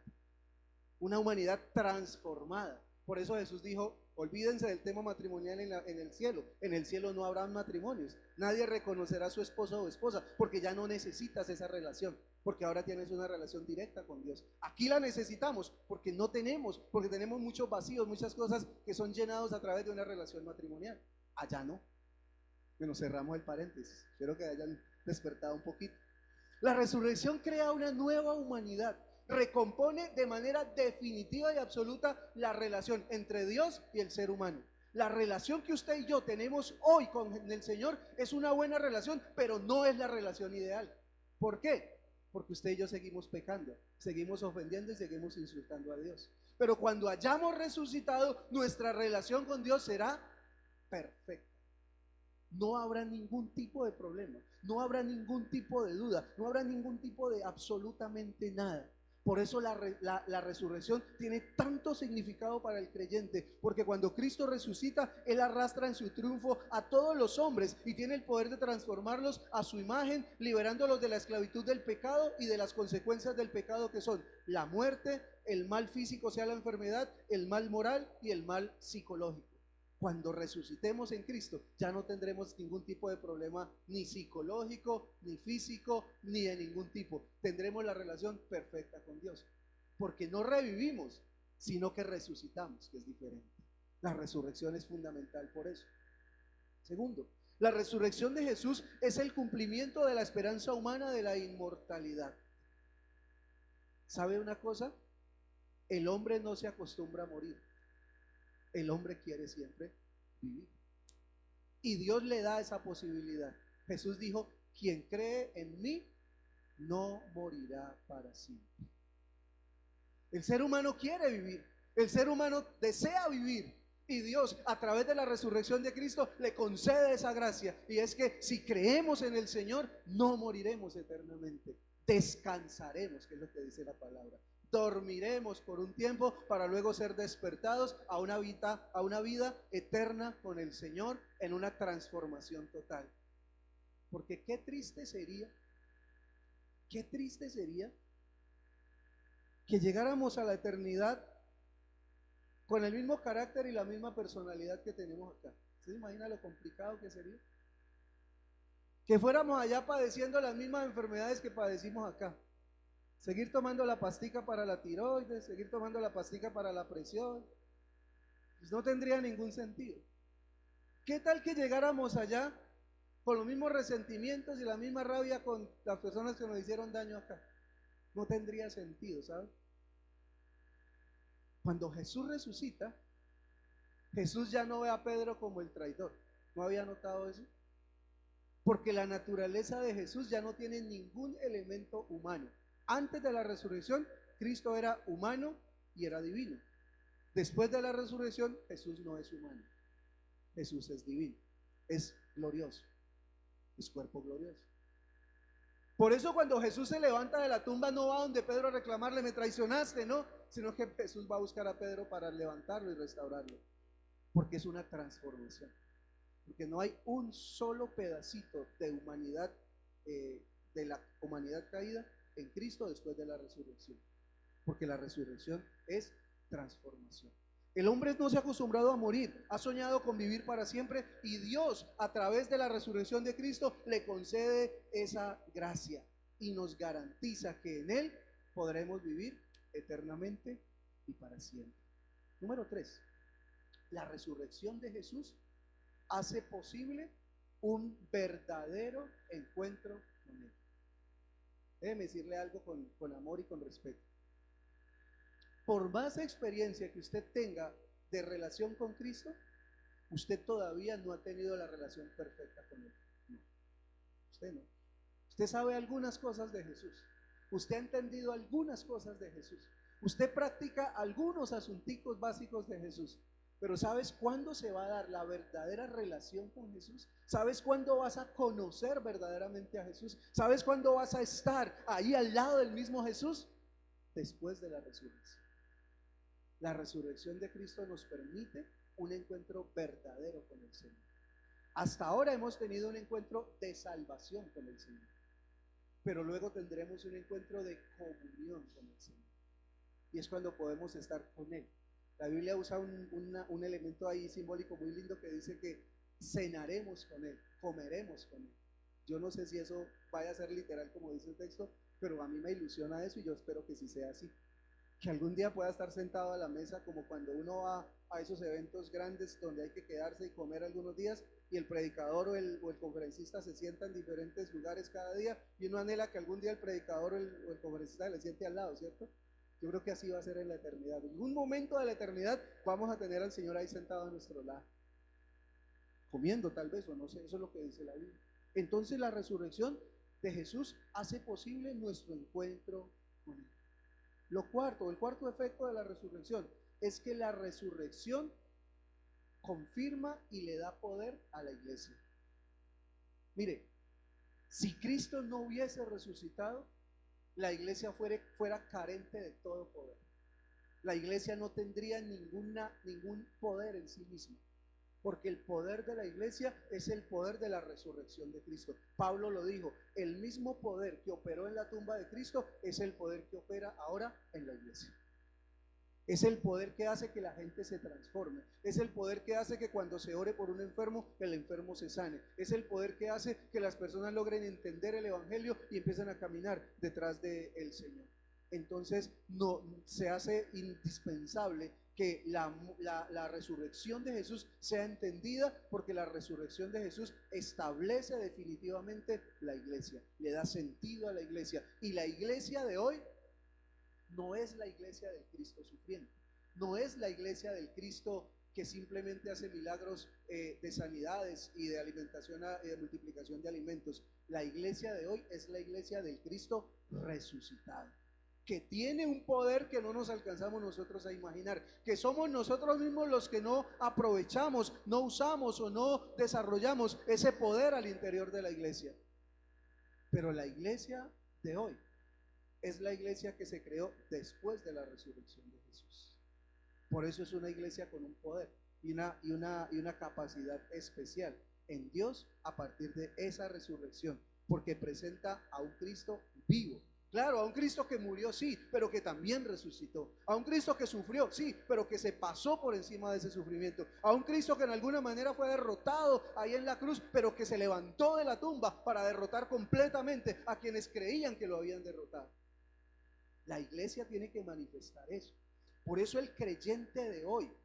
una humanidad transformada. Por eso Jesús dijo, olvídense del tema matrimonial en el cielo. En el cielo no habrá matrimonios. Nadie reconocerá a su esposo o esposa porque ya no necesitas esa relación, porque ahora tienes una relación directa con Dios. Aquí la necesitamos porque tenemos muchos vacíos, muchas cosas que son llenados a través de una relación matrimonial. Allá no. Bueno, cerramos el paréntesis. Espero que hayan despertado un poquito. La resurrección crea una nueva humanidad. Recompone de manera definitiva y absoluta la relación entre Dios y el ser humano. La relación que usted y yo tenemos hoy con el Señor es una buena relación, pero no es la relación ideal. ¿Por qué? Porque usted y yo seguimos pecando, seguimos ofendiendo y seguimos insultando a Dios. Pero cuando hayamos resucitado, nuestra relación con Dios será perfecta. No habrá ningún tipo de problema, no habrá ningún tipo de duda, no habrá ningún tipo de absolutamente nada. Por eso la resurrección tiene tanto significado para el creyente, porque cuando Cristo resucita, Él arrastra en su triunfo a todos los hombres y tiene el poder de transformarlos a su imagen, liberándolos de la esclavitud del pecado y de las consecuencias del pecado, que son la muerte, el mal físico, o sea la enfermedad, el mal moral y el mal psicológico. Cuando resucitemos en Cristo, ya no tendremos ningún tipo de problema, ni psicológico, ni físico, ni de ningún tipo. Tendremos la relación perfecta con Dios, porque no revivimos, sino que resucitamos, que es diferente. La resurrección es fundamental por eso. Segundo, la resurrección de Jesús es el cumplimiento de la esperanza humana de la inmortalidad. ¿Sabe una cosa? El hombre no se acostumbra a morir. El hombre quiere siempre vivir. Y Dios le da esa posibilidad. Jesús dijo, quien cree en mí no morirá para siempre. El ser humano quiere vivir. El ser humano desea vivir. Y Dios, a través de la resurrección de Cristo, le concede esa gracia. Y es que si creemos en el Señor, no moriremos eternamente. Descansaremos, que es lo que dice la palabra. Dormiremos por un tiempo para luego ser despertados a una vida eterna con el Señor en una transformación total. Porque qué triste sería que llegáramos a la eternidad con el mismo carácter y la misma personalidad que tenemos acá. ¿Se imagina lo complicado que sería? Que fuéramos allá padeciendo las mismas enfermedades que padecimos acá. Seguir tomando la pastica para la tiroides, seguir tomando la pastica para la presión, pues no tendría ningún sentido. ¿Qué tal que llegáramos allá con los mismos resentimientos y la misma rabia con las personas que nos hicieron daño acá? No tendría sentido, ¿sabes? Cuando Jesús resucita, Jesús ya no ve a Pedro como el traidor. ¿No había notado eso? Porque la naturaleza de Jesús ya no tiene ningún elemento humano. Antes de la resurrección, Cristo era humano y era divino. Después de la resurrección, Jesús no es humano. Jesús es divino, es glorioso, es cuerpo glorioso. Por eso cuando Jesús se levanta de la tumba, no va donde Pedro a reclamarle, me traicionaste, no, sino que Jesús va a buscar a Pedro para levantarlo y restaurarlo. Porque es una transformación. Porque no hay un solo pedacito de humanidad, de la humanidad caída en Cristo después de la resurrección. Porque la resurrección es transformación. El hombre no se ha acostumbrado a morir, ha soñado con vivir para siempre y Dios a través de la resurrección de Cristo le concede esa gracia y nos garantiza que en Él podremos vivir eternamente y para siempre. Número 3, la resurrección de Jesús hace posible un verdadero encuentro con Él. Déjeme decirle algo con amor y con respeto. Por más experiencia que usted tenga de relación con Cristo, usted todavía no ha tenido la relación perfecta con Él. No, usted no. Usted sabe algunas cosas de Jesús. Usted ha entendido algunas cosas de Jesús. Usted practica algunos asunticos básicos de Jesús. Pero ¿sabes cuándo se va a dar la verdadera relación con Jesús? ¿Sabes cuándo vas a conocer verdaderamente a Jesús? ¿Sabes cuándo vas a estar ahí al lado del mismo Jesús? Después de la resurrección. La resurrección de Cristo nos permite un encuentro verdadero con el Señor. Hasta ahora hemos tenido un encuentro de salvación con el Señor, pero luego tendremos un encuentro de comunión con el Señor. Y es cuando podemos estar con Él. La Biblia usa un elemento ahí simbólico muy lindo que dice que cenaremos con Él, comeremos con Él. Yo no sé si eso vaya a ser literal como dice el texto, pero a mí me ilusiona eso y yo espero que sí sea así. Que algún día pueda estar sentado a la mesa como cuando uno va a esos eventos grandes donde hay que quedarse y comer algunos días y el predicador o el conferencista se sienta en diferentes lugares cada día y uno anhela que algún día el predicador o el conferencista le siente al lado, ¿cierto? Yo creo que así va a ser en la eternidad. En un momento de la eternidad vamos a tener al Señor ahí sentado a nuestro lado, comiendo tal vez, o no sé, eso es lo que dice la Biblia. Entonces la resurrección de Jesús hace posible nuestro encuentro con Él. El cuarto efecto de la resurrección es que la resurrección confirma y le da poder a la iglesia. Mire, si Cristo no hubiese resucitado, la iglesia fuera carente de todo poder. La iglesia no tendría ningún poder en sí misma, porque el poder de la iglesia es el poder de la resurrección de Cristo. Pablo lo dijo, el mismo poder que operó en la tumba de Cristo es el poder que opera ahora en la iglesia. Es el poder que hace que la gente se transforme. Es el poder que hace que cuando se ore por un enfermo, el enfermo se sane. Es el poder que hace que las personas logren entender el evangelio y empiezan a caminar detrás del Señor. Entonces, no se hace indispensable que la resurrección de Jesús sea entendida, porque la resurrección de Jesús establece definitivamente la iglesia, le da sentido a la iglesia. Y la iglesia de hoy no es la iglesia del Cristo sufriente, no es la iglesia del Cristo que simplemente hace milagros de sanidades y de alimentación y de multiplicación de alimentos. La iglesia de hoy es la iglesia del Cristo resucitado, que tiene un poder que no nos alcanzamos nosotros a imaginar, que somos nosotros mismos los que no aprovechamos, no usamos o no desarrollamos ese poder al interior de la iglesia. Pero la iglesia de hoy es la iglesia que se creó después de la resurrección de Jesús. Por eso es una iglesia con un poder y una capacidad especial en Dios a partir de esa resurrección, porque presenta a un Cristo vivo. Claro, a un Cristo que murió, sí, pero que también resucitó. A un Cristo que sufrió, sí, pero que se pasó por encima de ese sufrimiento. A un Cristo que en alguna manera fue derrotado ahí en la cruz, pero que se levantó de la tumba para derrotar completamente a quienes creían que lo habían derrotado. La iglesia tiene que manifestar eso. Por eso el creyente de hoy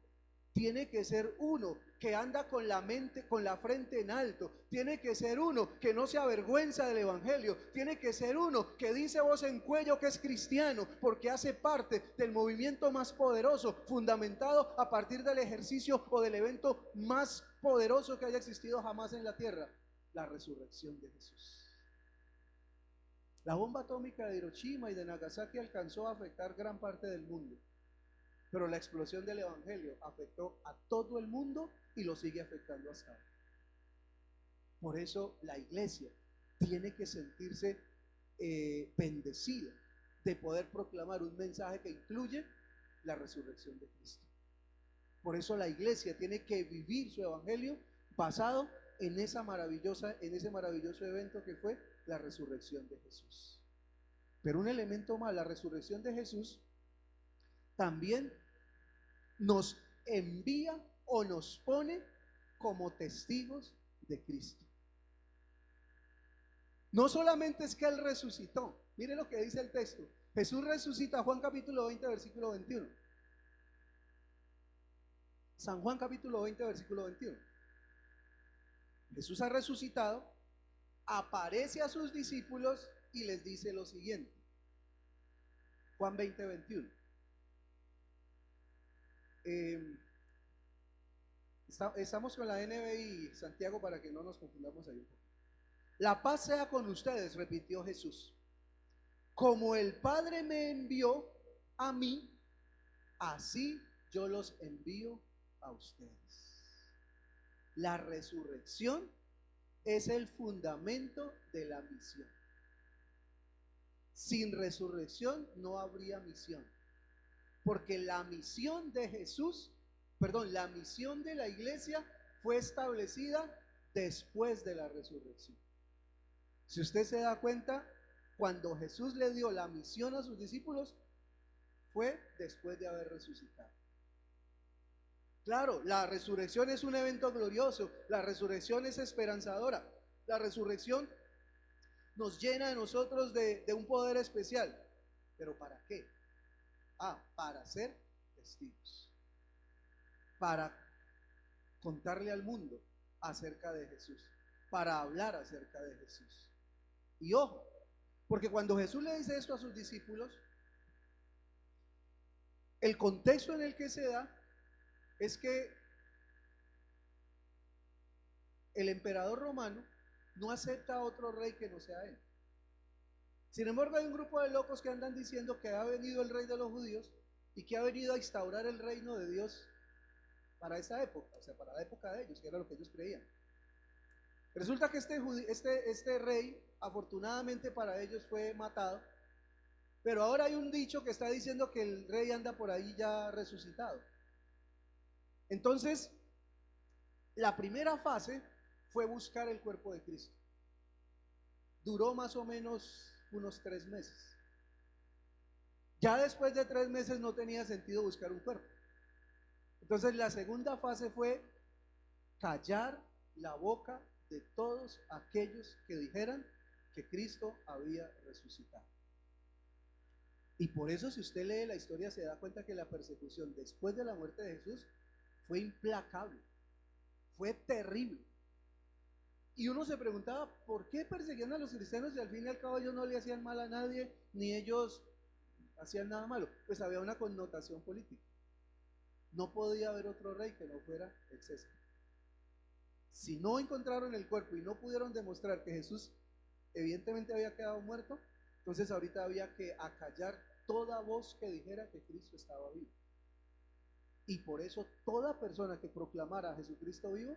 tiene que ser uno que anda con la mente, con la frente en alto. Tiene que ser uno que no se avergüenza del evangelio. Tiene que ser uno que dice voz en cuello que es cristiano, porque hace parte del movimiento más poderoso, fundamentado a partir del ejercicio o del evento más poderoso que haya existido jamás en la tierra: la resurrección de Jesús. La bomba atómica de Hiroshima y de Nagasaki alcanzó a afectar gran parte del mundo, pero la explosión del evangelio afectó a todo el mundo y lo sigue afectando hasta ahora. Por eso la iglesia tiene que sentirse bendecida de poder proclamar un mensaje que incluye la resurrección de Cristo. Por eso la iglesia tiene que vivir su evangelio basado en ese maravilloso evento que fue la resurrección de Jesús. Pero un elemento más: la resurrección de Jesús también nos envía o nos pone como testigos de Cristo. No solamente es que Él resucitó. Mire lo que dice el texto. Jesús resucita, Juan capítulo 20, versículo 21. San Juan capítulo 20, versículo 21. Jesús ha resucitado, aparece a sus discípulos y les dice lo siguiente. Juan 20, 21. Estamos con la NBI, Santiago, para que no nos confundamos ahí un poco. La paz sea con ustedes, repitió Jesús. Como el Padre me envió a mí, así yo los envío a ustedes. La resurrección es el fundamento de la misión. Sin resurrección no habría misión, porque la misión de la misión de la iglesia fue establecida después de la resurrección. Si usted se da cuenta, cuando Jesús le dio la misión a sus discípulos, fue después de haber resucitado. Claro, la resurrección es un evento glorioso, la resurrección es esperanzadora, la resurrección nos llena de nosotros de un poder especial. ¿Pero para qué? Para ser testigos, para contarle al mundo acerca de Jesús, para hablar acerca de Jesús. Y ojo, porque cuando Jesús le dice esto a sus discípulos, el contexto en el que se da es que el emperador romano no acepta a otro rey que no sea él. Sin embargo, hay un grupo de locos que andan diciendo que ha venido el rey de los judíos y que ha venido a instaurar el reino de Dios para esa época, o sea, para la época de ellos, que era lo que ellos creían. Resulta que este rey, afortunadamente para ellos, fue matado, pero ahora hay un dicho que está diciendo que el rey anda por ahí ya resucitado. Entonces, la primera fase fue buscar el cuerpo de Cristo. Duró más o menos unos 3 meses. Ya después de 3 meses no tenía sentido buscar un cuerpo. Entonces la segunda fase fue callar la boca de todos aquellos que dijeran que Cristo había resucitado. Y por eso, si usted lee la historia, se da cuenta que la persecución después de la muerte de Jesús fue implacable, fue terrible. Y uno se preguntaba, ¿por qué perseguían a los cristianos y al fin y al cabo ellos no le hacían mal a nadie, ni ellos hacían nada malo? Pues había una connotación política. No podía haber otro rey que no fuera el César. Si no encontraron el cuerpo y no pudieron demostrar que Jesús evidentemente había quedado muerto, entonces ahorita había que acallar toda voz que dijera que Cristo estaba vivo. Y por eso toda persona que proclamara a Jesucristo vivo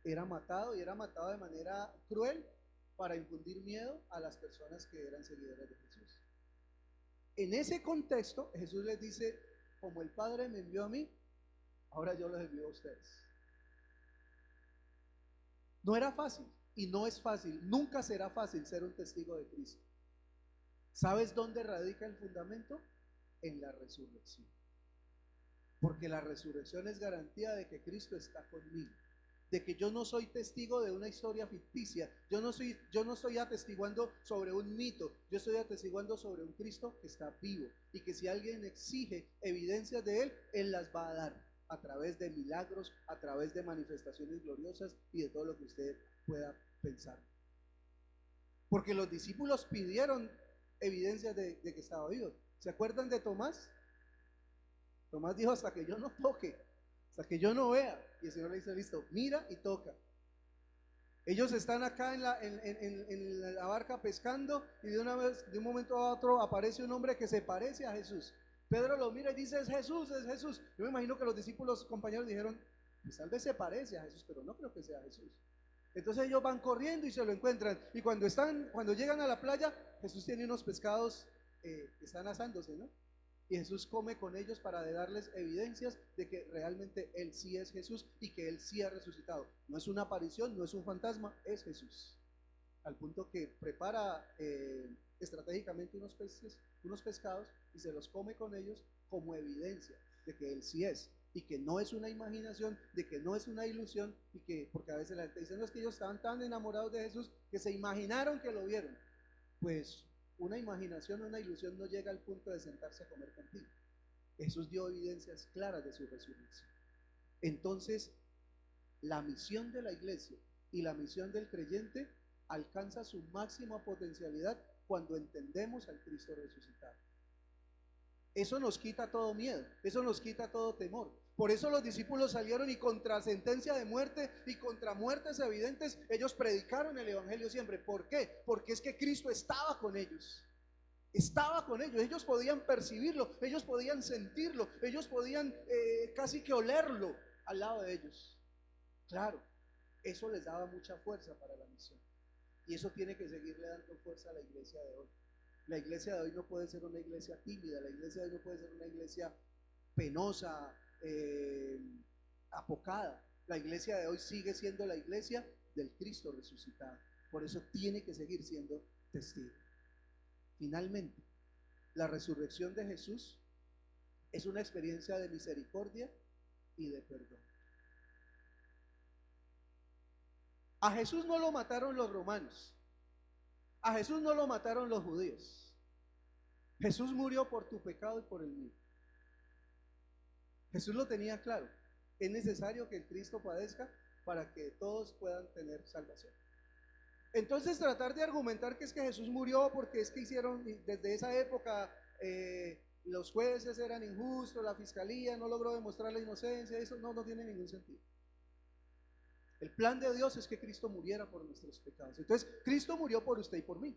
era matado, y era matado de manera cruel para infundir miedo a las personas que eran seguidoras de Jesús. En ese contexto, Jesús les dice, como el Padre me envió a mí, ahora yo los envío a ustedes. No era fácil y no es fácil, nunca será fácil ser un testigo de Cristo. ¿Sabes dónde radica el fundamento? En la resurrección. Porque la resurrección es garantía de que Cristo está conmigo, de que yo no soy testigo de una historia ficticia, yo no estoy atestiguando sobre un mito, yo estoy atestiguando sobre un Cristo que está vivo y que si alguien exige evidencias de él, él las va a dar a través de milagros, a través de manifestaciones gloriosas y de todo lo que usted pueda pensar. Porque los discípulos pidieron evidencias de que estaba vivo. ¿Se acuerdan de Tomás? Tomás dijo, hasta que yo no toque, hasta que yo no vea. Y el Señor le dice, listo, mira y toca. Ellos están acá en la barca pescando y de un momento a otro aparece un hombre que se parece a Jesús. Pedro lo mira y dice, es Jesús, es Jesús. Yo me imagino que los discípulos, compañeros, dijeron, pues tal vez se parece a Jesús, pero no creo que sea Jesús. Entonces ellos van corriendo y se lo encuentran. Y cuando llegan a la playa, Jesús tiene unos pescados que están asándose, ¿no? Y Jesús come con ellos para darles evidencias de que realmente Él sí es Jesús y que Él sí ha resucitado. No es una aparición, no es un fantasma, es Jesús. Al punto que prepara estratégicamente unos pescados y se los come con ellos como evidencia de que Él sí es. Y que no es una imaginación, de que no es una ilusión, y que, porque a veces la gente dice, no, es que ellos estaban tan enamorados de Jesús que se imaginaron que lo vieron. Pues una imaginación o una ilusión no llega al punto de sentarse a comer contigo. Jesús dio evidencias claras de su resurrección. Entonces, la misión de la iglesia y la misión del creyente alcanza su máxima potencialidad cuando entendemos al Cristo resucitado. Eso nos quita todo miedo, eso nos quita todo temor. Por eso los discípulos salieron y contra sentencia de muerte y contra muertes evidentes, ellos predicaron el evangelio siempre. ¿Por qué? Porque es que Cristo estaba con ellos. Estaba con ellos, ellos podían percibirlo, ellos podían sentirlo, ellos podían casi que olerlo al lado de ellos. Claro, eso les daba mucha fuerza para la misión. Y eso tiene que seguirle dando fuerza a la iglesia de hoy. La iglesia de hoy no puede ser una iglesia tímida, la iglesia de hoy no puede ser una iglesia penosa, apocada. La iglesia de hoy sigue siendo la iglesia del Cristo resucitado. Por eso tiene que seguir siendo testigo. Finalmente, la resurrección de Jesús es una experiencia de misericordia y de perdón. A Jesús no lo mataron los romanos. A Jesús no lo mataron los judíos. Jesús murió por tu pecado y por el mío. Jesús lo tenía claro. Es necesario que el Cristo padezca para que todos puedan tener salvación. Entonces tratar de argumentar que es que Jesús murió porque es que hicieron, desde esa época los jueces eran injustos, la fiscalía no logró demostrar la inocencia, eso no tiene ningún sentido. El plan de Dios es que Cristo muriera por nuestros pecados. Entonces, Cristo murió por usted y por mí.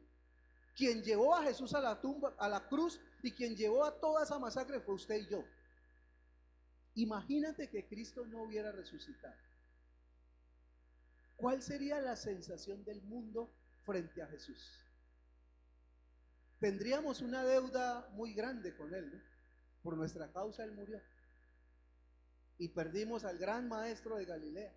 Quien llevó a Jesús a la tumba, a la cruz, y quien llevó a toda esa masacre fue usted y yo. Imagínate que Cristo no hubiera resucitado. ¿Cuál sería la sensación del mundo frente a Jesús? Tendríamos una deuda muy grande con Él, ¿no? Por nuestra causa Él murió. Y perdimos al gran maestro de Galilea.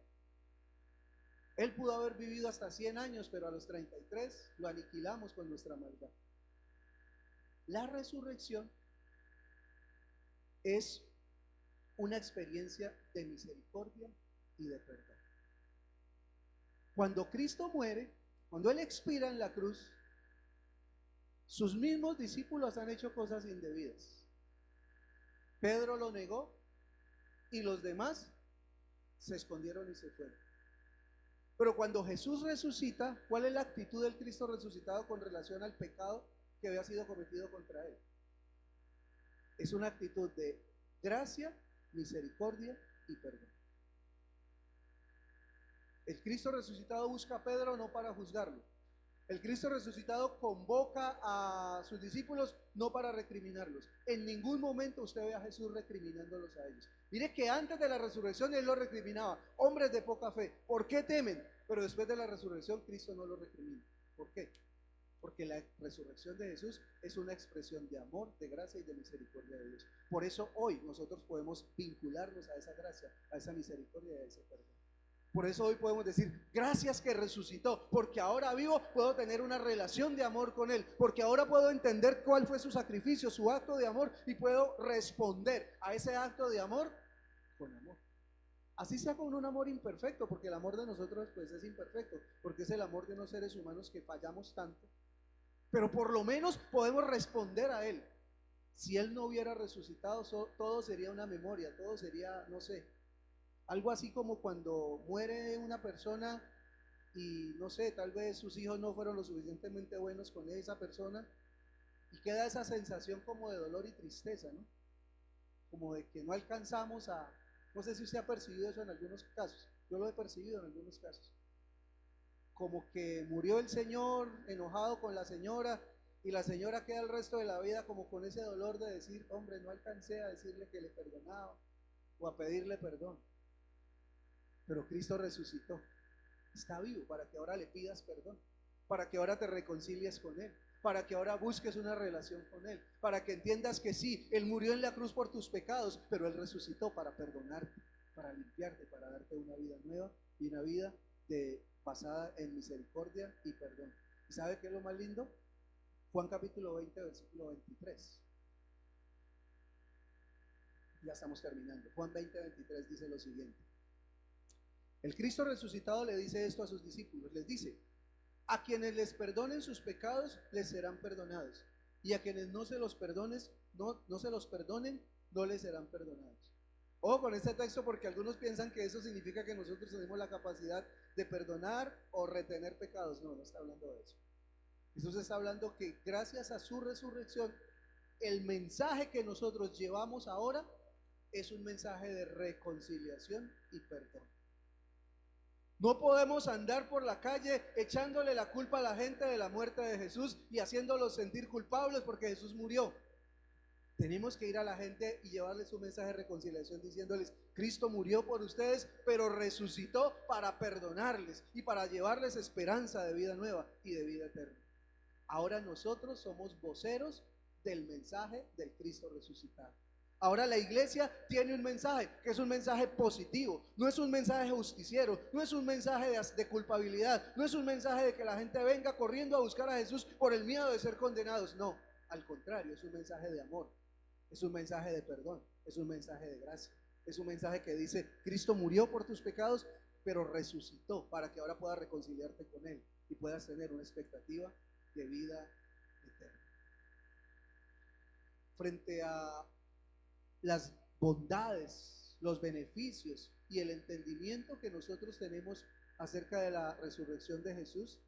Él pudo haber vivido hasta 100 años, pero a los 33 lo aniquilamos con nuestra maldad. La resurrección es una experiencia de misericordia y de perdón. Cuando Cristo muere, cuando Él expira en la cruz, sus mismos discípulos han hecho cosas indebidas. Pedro lo negó y los demás se escondieron y se fueron. Pero cuando Jesús resucita, ¿cuál es la actitud del Cristo resucitado con relación al pecado que había sido cometido contra Él? Es una actitud de gracia, misericordia y perdón. El Cristo resucitado busca a Pedro no para juzgarlo. El Cristo resucitado convoca a sus discípulos no para recriminarlos. En ningún momento usted ve a Jesús recriminándolos a ellos. Mire que antes de la resurrección Él los recriminaba. Hombres de poca fe, ¿por qué temen? Pero después de la resurrección Cristo no los recrimina. ¿Por qué? Porque la resurrección de Jesús es una expresión de amor, de gracia y de misericordia de Dios. Por eso hoy nosotros podemos vincularnos a esa gracia, a esa misericordia y a ese perdón. Por eso hoy podemos decir, gracias que resucitó, porque ahora vivo, puedo tener una relación de amor con Él, porque ahora puedo entender cuál fue su sacrificio, su acto de amor, y puedo responder a ese acto de amor con amor. Así sea con un amor imperfecto, porque el amor de nosotros pues es imperfecto, porque es el amor de unos seres humanos que fallamos tanto, pero por lo menos podemos responder a Él. Si Él no hubiera resucitado, todo sería una memoria, todo sería, no sé, algo así como cuando muere una persona y no sé, tal vez sus hijos no fueron lo suficientemente buenos con esa persona y queda esa sensación como de dolor y tristeza, ¿no? Como de que no alcanzamos a, no sé si usted ha percibido eso en algunos casos, yo lo he percibido en algunos casos, como que murió el señor enojado con la señora y la señora queda el resto de la vida como con ese dolor de decir, hombre, no alcancé a decirle que le perdonaba o a pedirle perdón. Pero Cristo resucitó, está vivo para que ahora le pidas perdón, para que ahora te reconcilies con Él, para que ahora busques una relación con Él, para que entiendas que sí, Él murió en la cruz por tus pecados, pero Él resucitó para perdonarte, para limpiarte, para darte una vida nueva y una vida basada en misericordia y perdón. ¿Y sabe qué es lo más lindo? Juan capítulo 20, versículo 23. Ya estamos terminando. Juan 20, 23 dice lo siguiente. El Cristo resucitado le dice esto a sus discípulos, les dice, a quienes les perdonen sus pecados, les serán perdonados, y a quienes no se los perdonen, no les serán perdonados. Ojo con este texto porque algunos piensan que eso significa que nosotros tenemos la capacidad de perdonar o retener pecados. No, no está hablando de eso. Jesús está hablando que gracias a su resurrección, el mensaje que nosotros llevamos ahora es un mensaje de reconciliación y perdón. No podemos andar por la calle echándole la culpa a la gente de la muerte de Jesús y haciéndolos sentir culpables porque Jesús murió. Tenemos que ir a la gente y llevarles un mensaje de reconciliación diciéndoles, Cristo murió por ustedes, pero resucitó para perdonarles y para llevarles esperanza de vida nueva y de vida eterna. Ahora nosotros somos voceros del mensaje del Cristo resucitado. Ahora la iglesia tiene un mensaje que es un mensaje positivo, no es un mensaje justiciero, no es un mensaje de culpabilidad, no es un mensaje de que la gente venga corriendo a buscar a Jesús por el miedo de ser condenados, no, al contrario, es un mensaje de amor, es un mensaje de perdón, es un mensaje de gracia, es un mensaje que dice, Cristo murió por tus pecados, pero resucitó para que ahora puedas reconciliarte con Él y puedas tener una expectativa de vida eterna. Frente a las bondades, los beneficios y el entendimiento que nosotros tenemos acerca de la resurrección de Jesús,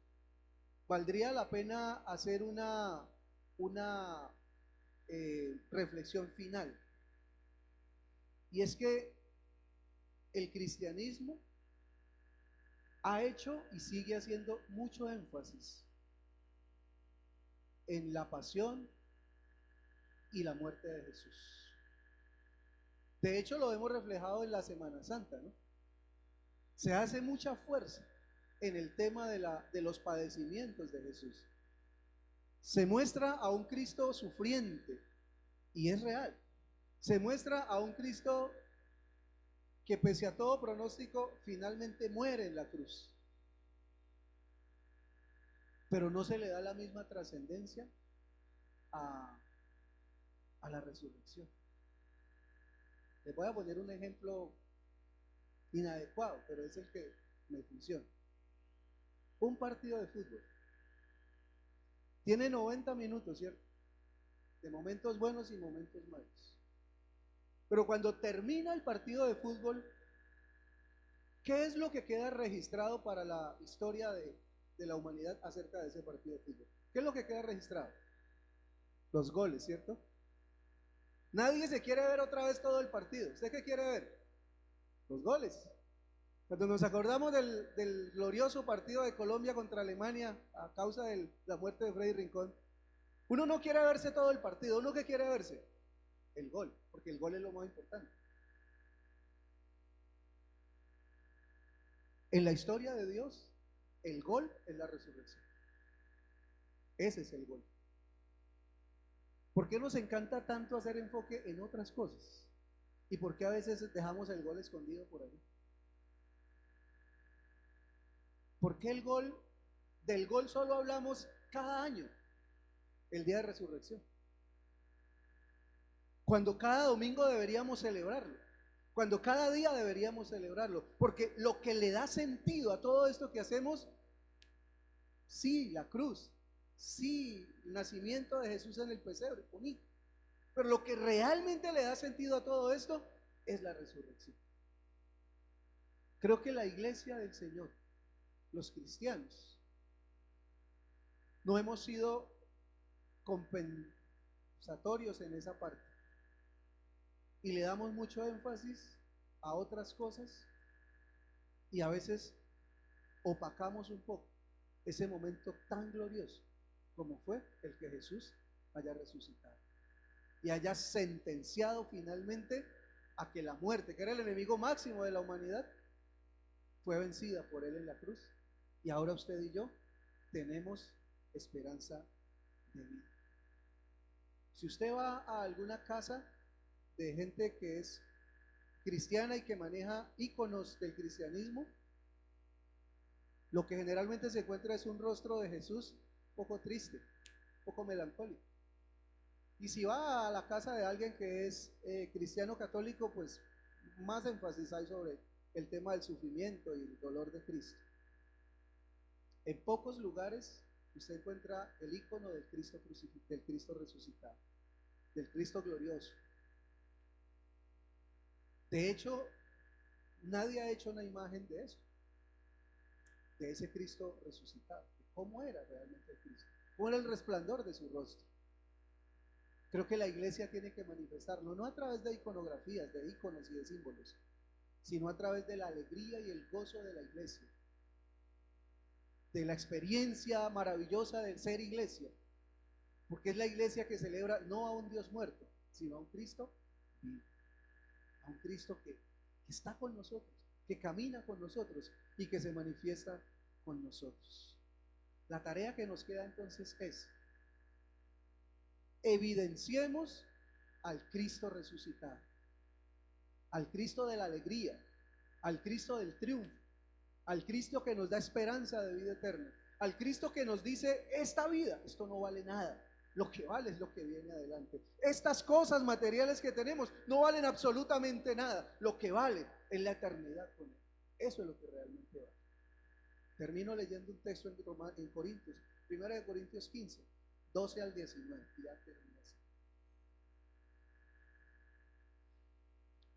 valdría la pena hacer una reflexión final. Y es que el cristianismo ha hecho y sigue haciendo mucho énfasis en la pasión y la muerte de Jesús. De hecho, lo hemos reflejado en la Semana Santa, ¿no? Se hace mucha fuerza en el tema de los padecimientos de Jesús. Se muestra a un Cristo sufriente, y es real. Se muestra a un Cristo que pese a todo pronóstico, finalmente muere en la cruz. Pero no se le da la misma trascendencia a la resurrección. Les voy a poner un ejemplo inadecuado, pero es el que me funciona. Un partido de fútbol tiene 90 minutos, ¿cierto? De momentos buenos y momentos malos. Pero cuando termina el partido de fútbol, ¿qué es lo que queda registrado para la historia de la humanidad acerca de ese partido de fútbol? ¿Qué es lo que queda registrado? Los goles, ¿cierto? Nadie se quiere ver otra vez todo el partido. ¿Usted qué quiere ver? Los goles. Cuando nos acordamos del glorioso partido de Colombia contra Alemania a causa de la muerte de Freddy Rincón, uno no quiere verse todo el partido. ¿Uno qué quiere verse? El gol, porque el gol es lo más importante. En la historia de Dios, el gol es la resurrección. Ese es el gol. ¿Por qué nos encanta tanto hacer enfoque en otras cosas? ¿Y por qué a veces dejamos el gol escondido por ahí? ¿Por qué del gol solo hablamos cada año? El día de resurrección. Cuando cada domingo deberíamos celebrarlo. Cuando cada día deberíamos celebrarlo. Porque lo que le da sentido a todo esto que hacemos, sí, la cruz, sí, el nacimiento de Jesús en el pesebre, bonito. Pero lo que realmente le da sentido a todo esto es la resurrección. Creo que la iglesia del Señor, los cristianos, no hemos sido compensatorios en esa parte. Y le damos mucho énfasis a otras cosas y a veces opacamos un poco ese momento tan glorioso como fue el que Jesús haya resucitado y haya sentenciado finalmente a que la muerte, que era el enemigo máximo de la humanidad, fue vencida por él en la cruz. Y ahora usted y yo tenemos esperanza de vida. Si usted va a alguna casa de gente que es cristiana y que maneja íconos del cristianismo, lo que generalmente se encuentra es un rostro de Jesús poco triste, poco melancólico. Y si va a la casa de alguien que es cristiano católico, pues más énfasis hay sobre el tema del sufrimiento y el dolor de Cristo. En pocos lugares usted encuentra el ícono del Cristo resucitado, del Cristo glorioso. De hecho, nadie ha hecho una imagen de eso, de ese Cristo resucitado. ¿Cómo era realmente el Cristo? ¿Cómo era el resplandor de su rostro? Creo que la iglesia tiene que manifestarlo, no a través de iconografías, de íconos y de símbolos, sino a través de la alegría y el gozo de la iglesia, de la experiencia maravillosa de ser iglesia, porque es la iglesia que celebra no a un Dios muerto, sino a un Cristo vivo, a un Cristo que está con nosotros, que camina con nosotros y que se manifiesta con nosotros. La tarea que nos queda entonces es: evidenciemos al Cristo resucitado, al Cristo de la alegría, al Cristo del triunfo, al Cristo que nos da esperanza de vida eterna, al Cristo que nos dice: esta vida, esto no vale nada, lo que vale es lo que viene adelante. Estas cosas materiales que tenemos no valen absolutamente nada, lo que vale es la eternidad con Él. Eso es lo que realmente vale. Termino leyendo un texto en Corintios, 1 Corintios 15, 12 al 19, y ya termino así.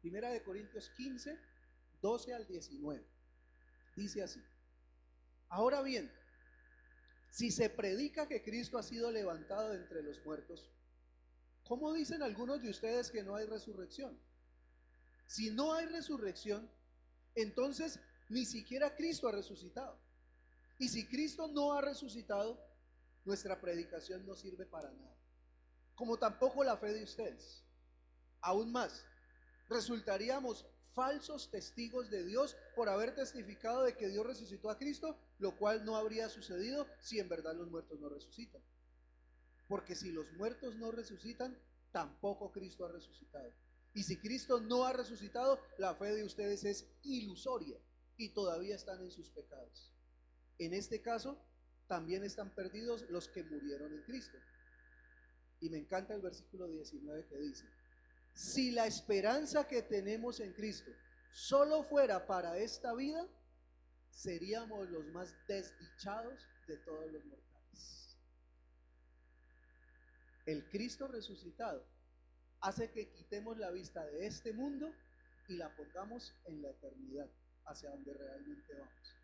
1 Corintios 15, 12 al 19, dice así: ahora bien, si se predica que Cristo ha sido levantado de entre los muertos, ¿cómo dicen algunos de ustedes que no hay resurrección? Si no hay resurrección, entonces ni siquiera Cristo ha resucitado. Y si Cristo no ha resucitado, nuestra predicación no sirve para nada, como tampoco la fe de ustedes. Aún más, resultaríamos falsos testigos de Dios por haber testificado de que Dios resucitó a Cristo, lo cual no habría sucedido si en verdad los muertos no resucitan. Porque si los muertos no resucitan, tampoco Cristo ha resucitado. Y si Cristo no ha resucitado, la fe de ustedes es ilusoria y todavía están en sus pecados. En este caso, también están perdidos los que murieron en Cristo. Y me encanta el versículo 19 que dice: Si la esperanza que tenemos en Cristo solo fuera para esta vida, seríamos los más desdichados de todos los mortales. El Cristo resucitado hace que quitemos la vista de este mundo y la pongamos en la eternidad, hacia donde realmente vamos.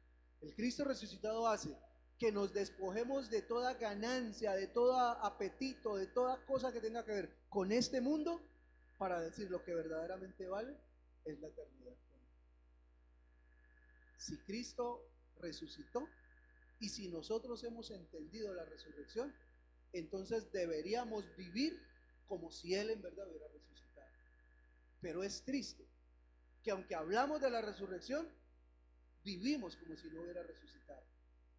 El Cristo resucitado hace que nos despojemos de toda ganancia, de todo apetito, de toda cosa que tenga que ver con este mundo, para decir lo que verdaderamente vale es la eternidad. Si Cristo resucitó y si nosotros hemos entendido la resurrección, entonces deberíamos vivir como si Él en verdad hubiera resucitado. Pero es triste que aunque hablamos de la resurrección, vivimos como si no hubiera resucitado.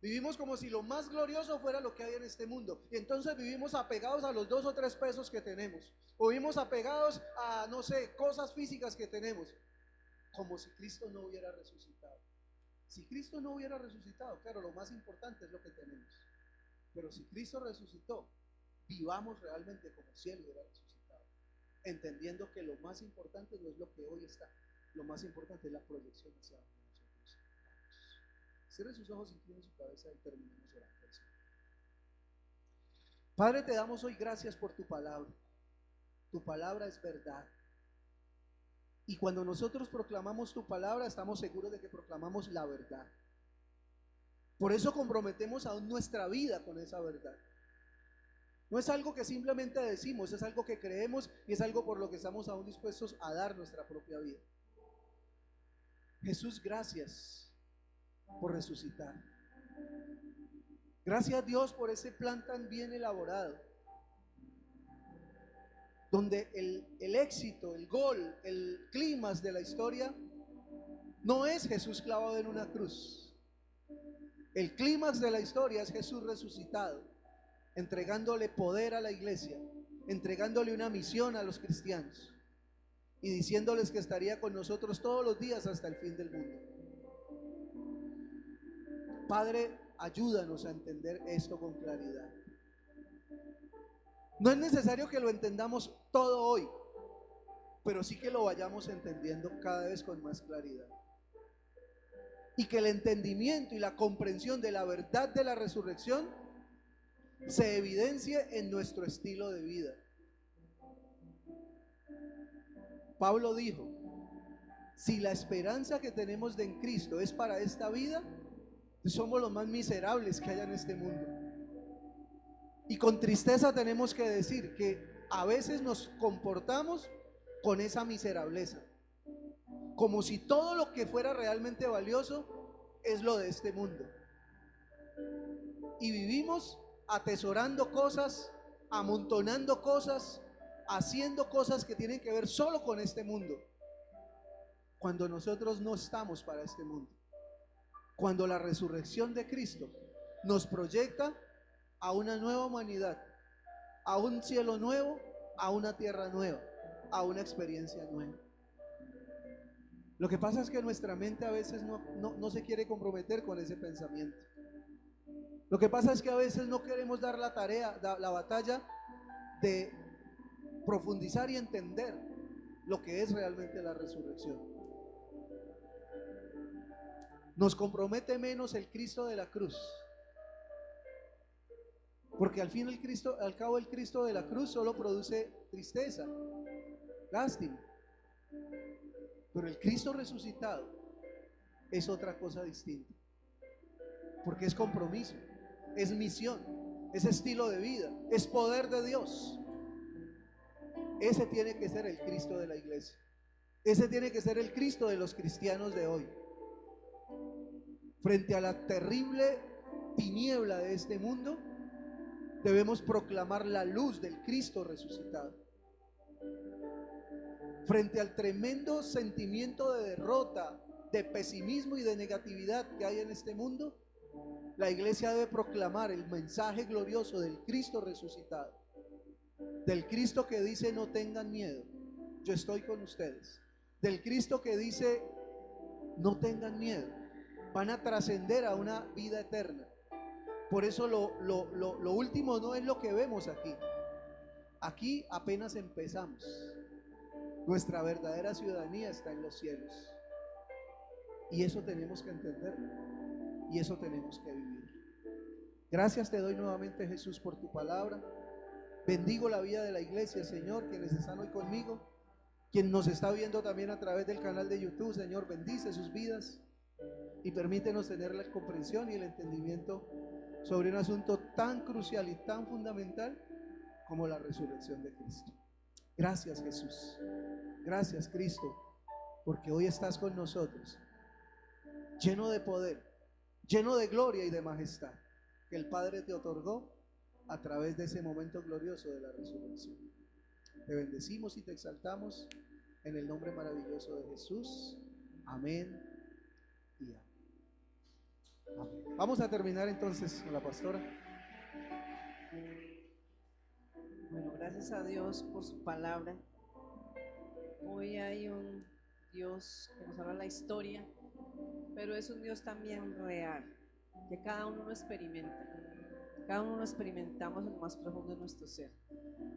Vivimos como si lo más glorioso fuera lo que hay en este mundo. Y entonces vivimos apegados a los 2 o 3 pesos que tenemos. O vivimos apegados a, no sé, cosas físicas que tenemos. Como si Cristo no hubiera resucitado. Si Cristo no hubiera resucitado, claro, lo más importante es lo que tenemos. Pero si Cristo resucitó, vivamos realmente como si Él hubiera resucitado. Entendiendo que lo más importante no es lo que hoy está. Lo más importante es la proyección hacia donde nosotros vamos. Cierre sus ojos, incline su cabeza y terminemos orando. Padre, te damos hoy gracias por tu palabra. Tu palabra es verdad. Y cuando nosotros proclamamos tu palabra, estamos seguros de que proclamamos la verdad. Por eso comprometemos aún nuestra vida con esa verdad. No es algo que simplemente decimos, es algo que creemos y es algo por lo que estamos aún dispuestos a dar nuestra propia vida. Jesús, gracias por resucitar. Gracias, Dios, por ese plan tan bien elaborado, donde el éxito, el gol, el clímax de la historia no es Jesús clavado en una cruz. El clímax de la historia es Jesús resucitado, entregándole poder a la iglesia, entregándole una misión a los cristianos y diciéndoles que estaría con nosotros todos los días hasta el fin del mundo. Padre, ayúdanos a entender esto con claridad. No es necesario que lo entendamos todo hoy, pero sí que lo vayamos entendiendo cada vez con más claridad. Y que el entendimiento y la comprensión de la verdad de la resurrección se evidencie en nuestro estilo de vida. Pablo dijo: si la esperanza que tenemos en Cristo es para esta vida, somos los más miserables que haya en este mundo. Y con tristeza tenemos que decir que a veces nos comportamos con esa miserableza, como si todo lo que fuera realmente valioso es lo de este mundo. Y vivimos atesorando cosas, amontonando cosas, haciendo cosas que tienen que ver solo con este mundo, cuando nosotros no estamos para este mundo. Cuando la resurrección de Cristo nos proyecta a una nueva humanidad, a un cielo nuevo, a una tierra nueva, a una experiencia nueva. Lo que pasa es que nuestra mente a veces no se quiere comprometer con ese pensamiento. Lo que pasa es que a veces no queremos dar la tarea, la batalla de profundizar y entender lo que es realmente la resurrección. Nos compromete menos el Cristo de la cruz, porque al fin al cabo el Cristo de la cruz solo produce tristeza, lástima. Pero el Cristo resucitado es otra cosa distinta, porque es compromiso, es misión, es estilo de vida, es poder de Dios. Ese tiene que ser el Cristo de la iglesia. Ese tiene que ser el Cristo de los cristianos de hoy. Frente a la terrible tiniebla de este mundo, debemos proclamar la luz del Cristo resucitado. Frente al tremendo sentimiento de derrota, de pesimismo y de negatividad que hay en este mundo, la iglesia debe proclamar el mensaje glorioso del Cristo resucitado, del Cristo que dice: no tengan miedo, yo estoy con ustedes, del Cristo que dice: no tengan miedo, van a trascender a una vida eterna. Por eso lo último no es lo que vemos aquí. Aquí apenas empezamos. Nuestra verdadera ciudadanía está en los cielos. Y eso tenemos que entender. Y eso tenemos que vivir. Gracias te doy nuevamente, Jesús, por tu palabra. Bendigo la vida de la iglesia, Señor, quienes están hoy conmigo, quien nos está viendo también a través del canal de YouTube. Señor, bendice sus vidas y permítenos tener la comprensión y el entendimiento sobre un asunto tan crucial y tan fundamental como la resurrección de Cristo. Gracias, Jesús. Gracias, Cristo, porque hoy estás con nosotros, lleno de poder, lleno de gloria y de majestad que el Padre te otorgó a través de ese momento glorioso de la resurrección. Te bendecimos y te exaltamos en el nombre maravilloso de Jesús. Amén y amén. Amén. Vamos a terminar entonces con la pastora. Bueno, gracias a Dios por su palabra. Hoy hay un Dios que nos habla la historia, pero es un Dios también real, que cada uno lo experimenta. Cada uno lo experimentamos en lo más profundo de nuestro ser.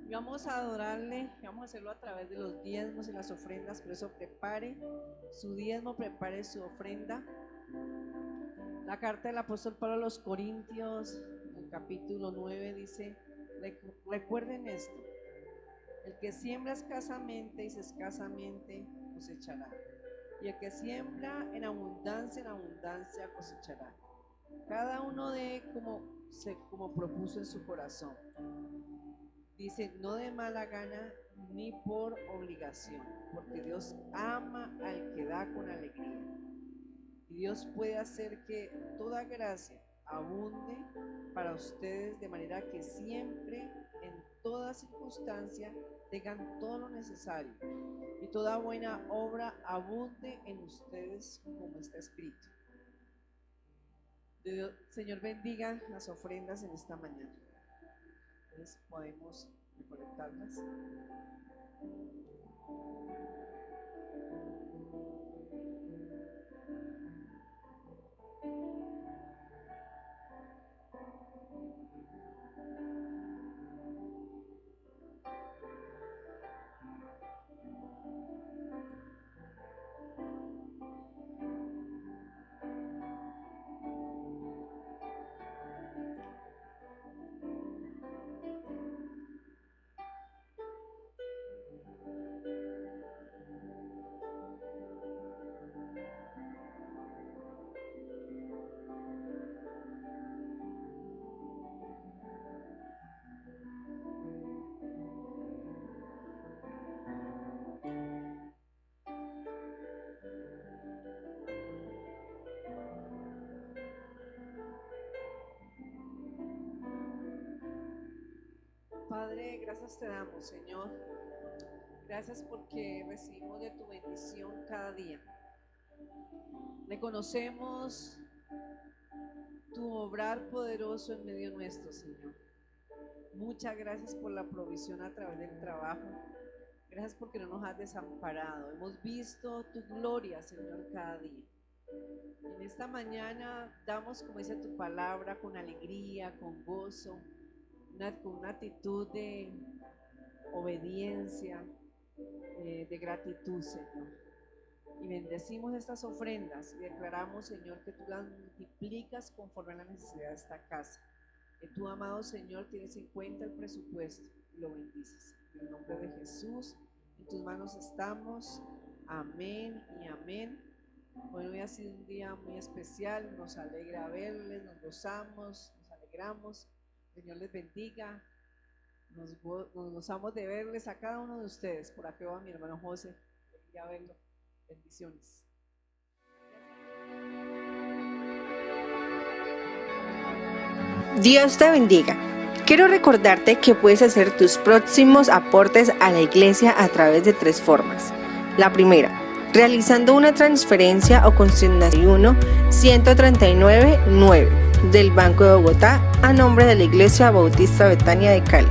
Y vamos a adorarle, y vamos a hacerlo a través de los diezmos y las ofrendas. Por eso prepare su diezmo, prepare su ofrenda. La carta del apóstol Pablo a los Corintios, en el capítulo 9, dice: recuerden esto, el que siembra escasamente y escasamente cosechará, y el que siembra en abundancia cosechará. Cada uno de como propuso en su corazón. Dice: no de mala gana ni por obligación, porque Dios ama al que da con alegría. Y Dios puede hacer que toda gracia abunde para ustedes, de manera que siempre, en toda circunstancia, tengan todo lo necesario y toda buena obra abunde en ustedes, como está escrito. Dios, Señor, bendiga las ofrendas en esta mañana. Entonces podemos recolectarlas. Padre, gracias te damos, Señor. Gracias porque recibimos de tu bendición cada día. Reconocemos tu obrar poderoso en medio nuestro, Señor. Muchas gracias por la provisión a través del trabajo. Gracias porque no nos has desamparado. Hemos visto tu gloria, Señor, cada día. En esta mañana damos, como dice tu palabra, con alegría, con gozo, con una actitud de obediencia, de gratitud, Señor. Y bendecimos estas ofrendas y declaramos, Señor, que tú las multiplicas conforme a la necesidad de esta casa. Que tú, amado Señor, tienes en cuenta el presupuesto y lo bendices. En el nombre de Jesús, en tus manos estamos. Amén y amén. Bueno, hoy ha sido un día muy especial. Nos alegra verles, nos gozamos, nos alegramos. Señor les bendiga. Nos gozamos de verles a cada uno de ustedes. Por aquí va mi hermano José. Quería verlo. Bendiciones. Dios te bendiga. Quiero recordarte que puedes hacer tus próximos aportes a la iglesia a través de 3 formas. La primera, realizando una transferencia o consignación 139.9 del Banco de Bogotá a nombre de la Iglesia Bautista Betania de Cali.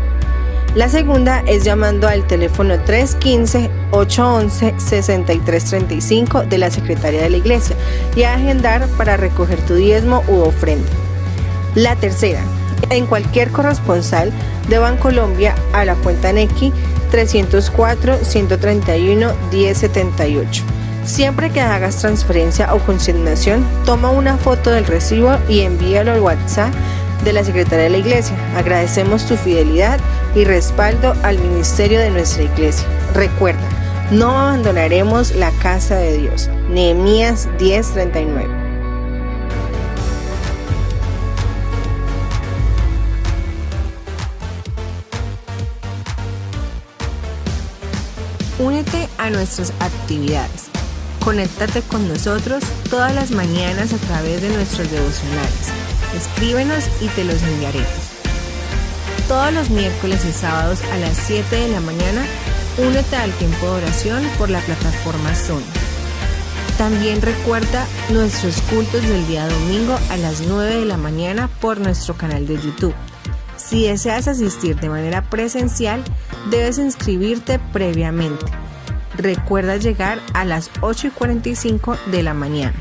La segunda es llamando al teléfono 315-811-6335 de la Secretaría de la Iglesia y a agendar para recoger tu diezmo u ofrenda. La tercera, en cualquier corresponsal de Bancolombia a la cuenta Nequi 304-131-1078. Siempre que hagas transferencia o consignación, toma una foto del recibo y envíalo al WhatsApp de la Secretaría de la Iglesia. Agradecemos tu fidelidad y respaldo al ministerio de nuestra iglesia. Recuerda, no abandonaremos la casa de Dios. Nehemías 10:39. Únete a nuestras actividades. Conéctate con nosotros todas las mañanas a través de nuestros devocionales. Escríbenos y te los enviaremos. Todos los miércoles y sábados a las 7 de la mañana, únete al tiempo de oración por la plataforma Zoom. También recuerda nuestros cultos del día domingo a las 9 de la mañana por nuestro canal de YouTube. Si deseas asistir de manera presencial, debes inscribirte previamente. Recuerda llegar a las 8:45 de la mañana.